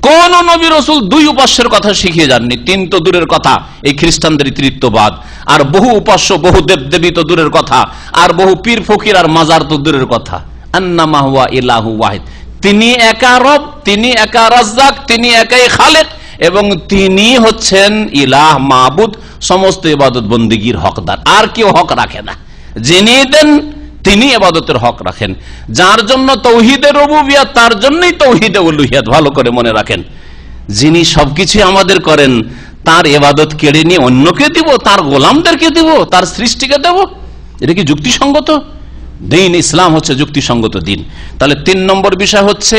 কোন নবী রাসূল 2 উপাস্যের কথা শিখিয়ে যাননি। 3 তো দূরের কথা, এই খ্রিস্টানদের তৃতীয়বাদ, আর বহু উপাস্য, বহু দেবদেবী তো দূরের কথা, আর বহু পীর ফকির আর মাজার তো দূরের কথা। আন্নামা হুয়া ইলাহু ওয়াহিদ, তিনি একা রব, তিনি একা রাজ্জাক, তিনি একাই খালেক, এবং তিনি হচ্ছেন ইলাহ, মাবুদ, সমস্ত ইবাদত বন্দেগীর হকদার, আর কেউ হক রাখে না। যিনি দেন তিনি ইবাদতের হক রাখেন। যার জন্য তাওহীদে রুবুবিয়্যাত, তার জন্যই তাওহীদে উলুহিয়্যাত। ভালো করে মনে রাখেন, যিনি সবকিছু আমাদের করেন, তার ইবাদত কেড়ে নিয়ে অন্যকে দিব, তার গোলামদেরকে দিব, তার সৃষ্টিকে দেব, এটা কি যুক্তিসঙ্গত? দিন ইসলাম হচ্ছে যুক্তিসঙ্গত দিন। তাহলে 3 নম্বর বিষয় হচ্ছে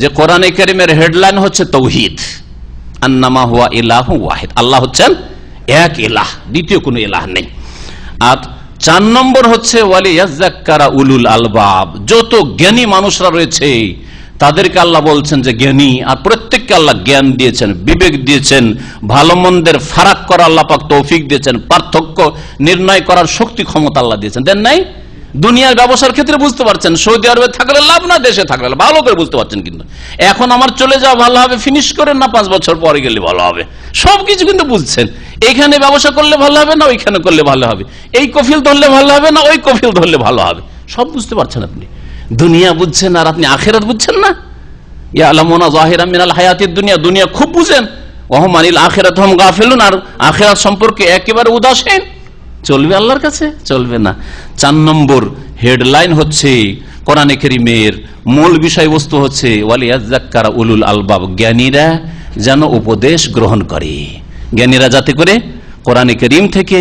যে কোরআনে কারীমের হেডলাইন হচ্ছে তাওহীদ, আন্নামা হুয়া ইলাহু ওয়াহিদ, আল্লাহ হচ্ছেন এক ইলাহ, দ্বিতীয় কোনো ইলাহ নেই। আর 4 নম্বর হচ্ছে ওয়ালিয়াযাক্কারা উলুল আলবাব, যত জ্ঞানী মানুষরা রয়েছে তাদেরকে আল্লাহ বলছেন যে জ্ঞানী, আর প্রত্যেককে আল্লাহ জ্ঞান দিয়েছেন, বিবেক দিয়েছেন, ভালো মন্দের ফারাক করা আল্লাহ পাক তৌফিক দিয়েছেন, পার্থক্য নির্ণয় করার শক্তি ক্ষমতা আল্লাহ দিয়েছেন। দেন নাই? দুনিয়ার ব্যবসার ক্ষেত্রে বুঝতে পারছেন, সৌদি আরবে থাকলে লাভ না দেশে থাকলে ভালো করে বুঝতে পারছেন। কিন্তু এখন আমার চলে যাওয়া ভালো হবে, ফিনিশ করেন না 5 বছর পরে গেলে ভালো হবে, সবকিছু কিন্তু বুঝছেন। এইখানে ব্যবসা করলে ভালো হবে না ওইখানে করলে ভালো হবে, এই কফিল ধরলে ভালো হবে না ওই কফিল ধরলে ভালো হবে, সব বুঝতে পারছেন আপনি। দুনিয়া বুঝছেন আর আপনি আখিরাত বুঝছেন না। ইয়ালামুনা যাহিরাম মিনাল হায়াতিদ দুনিয়া, দুনিয়া খুব বুঝেন, ওয়াহুম আনিল আখিরাতি হুম গাফিলুন, আর আখিরাত সম্পর্কে একেবারে উদাসীন। চলবে আল্লাহর কাছে? চলবে না। 4 নম্বর হেডলাইন হচ্ছে কোরআনে কারীমের মূল বিষয়বস্তু হচ্ছে ওয়ালিয়াযাক্কারা উলুল আলবাব, জ্ঞানীরা যেন উপদেশ গ্রহণ করে। জ্ঞানীরা যাতে করে কোরআনে কারীম থেকে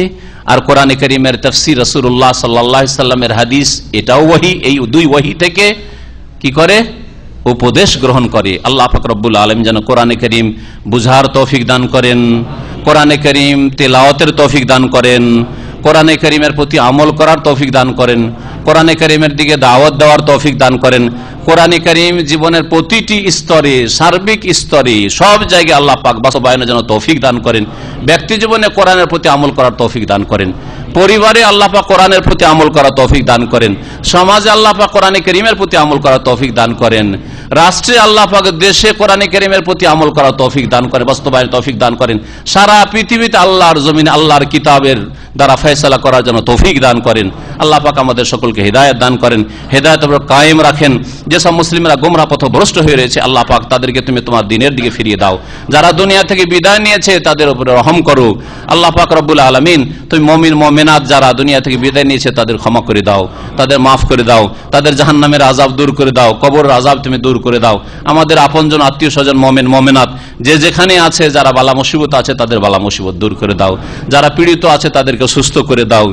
আর কোরআনে কারীমের তাফসীর, রাসূলুল্লাহ সাল্লাল্লাহু আলাইহি সাল্লামের হাদিস, এটাও ওহী, এই 2 ওহী থেকে কি করে? উপদেশ গ্রহণ করে। আল্লাহ পাক রব্বুল আলামিন যেন কোরআনে কারীম বুঝার তৌফিক দান করেন, কোরআনে কারীম তেলাওয়াতের তৌফিক দান করেন, কোরআনে কারীমের প্রতি আমল করার তৌফিক দান করেন, কোরআনে কারীমের দিকে দাওয়াত দেওয়ার তৌফিক দান করেন। কোরআনে কারীম জীবনের প্রতিটি স্তরে, সার্বিক স্তরে, সব জায়গায় আল্লাহ পাক বাস্তবায়নের জন্য তৌফিক দান করেন। ব্যক্তি জীবনে কোরআনের প্রতি আমল করার তৌফিক দান করেন, পরিবারে আল্লাহ পাক কোরআনের প্রতি আমল করার তৌফিক দান করেন, সমাজে আল্লাহ পাক কোরআনে কারীমের প্রতি আমল করার তৌফিক দান করেন, রাষ্ট্রে আল্লাহ পাক দেশে কোরআনে কারীমের প্রতি আমল করার তৌফিক দান করেন, বাস্তবায়নের তৌফিক দান করেন। সারা পৃথিবীতে আল্লাহর জমিনে আল্লাহর কিতাবের দ্বারা ফয়সালা করার জন্য তৌফিক দান করেন। আল্লাহ পাক আমাদের সকলকে হিদায়াত দান করেন, হিদায়াতের উপর কায়েম রাখেন। যেসব মুসলিমরা গোমরাহ পথভ্রষ্ট হয়ে রয়েছে আল্লাহ পাক তাদেরকে তুমি তোমার দ্বীনের দিকে ফিরিয়ে দাও। যারা দুনিয়া থেকে বিদায় নিয়েছে তাদের উপরে রহম করো। আল্লাহ পাক রব্বুল আলামিন তুমি মুমিন মুমিনাত যারা দুনিয়া থেকে বিদায় নিয়েছে তাদের ক্ষমা করে দাও, তাদের মাফ করে দাও, তাদের জাহান্নামের আযাব দূর করে দাও, কবরের আযাব তুমি দূর করে দাও। আমাদের আপনজন আত্মীয় স্বজন মুমিন মুমিনাত যে যেখানে আছে, যারা বালা মুসিবত আছে তাদের বালা মুসিবত দূর করে দাও, যারা পীড়িত আছে তাদেরকে সুস্থ করে দাও,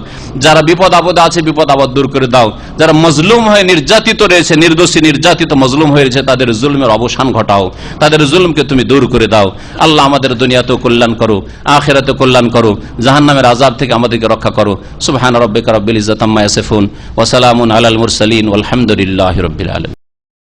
যারা বিপদ আপদে আছে বিপদ আপদ দূর করে দাও, যারা মজলুম হয়ে নির্যাতিত রয়েছে, নির্দোষী নির্যাতিত মজলুম হয়েছে তাদের জুলমের অবসান ঘটাও, তাদের জুলমকে তুমি দূর করে দাও। আল্লাহ আমাদের দুনিয়াতেও কল্যাণ করো, আখিরাতেও কল্যাণ করো, জাহান্নামের আযাব থেকে আমাদেরকে রক্ষা করো। সুবহান রাব্বিকা রাব্বিল ইজ্জাতি আম্মা ইয়াসিফুন ওয়া সালামুন আলাল মুরসালিন ওয়ালহামদুলিল্লাহি রাব্বিল আলামিন।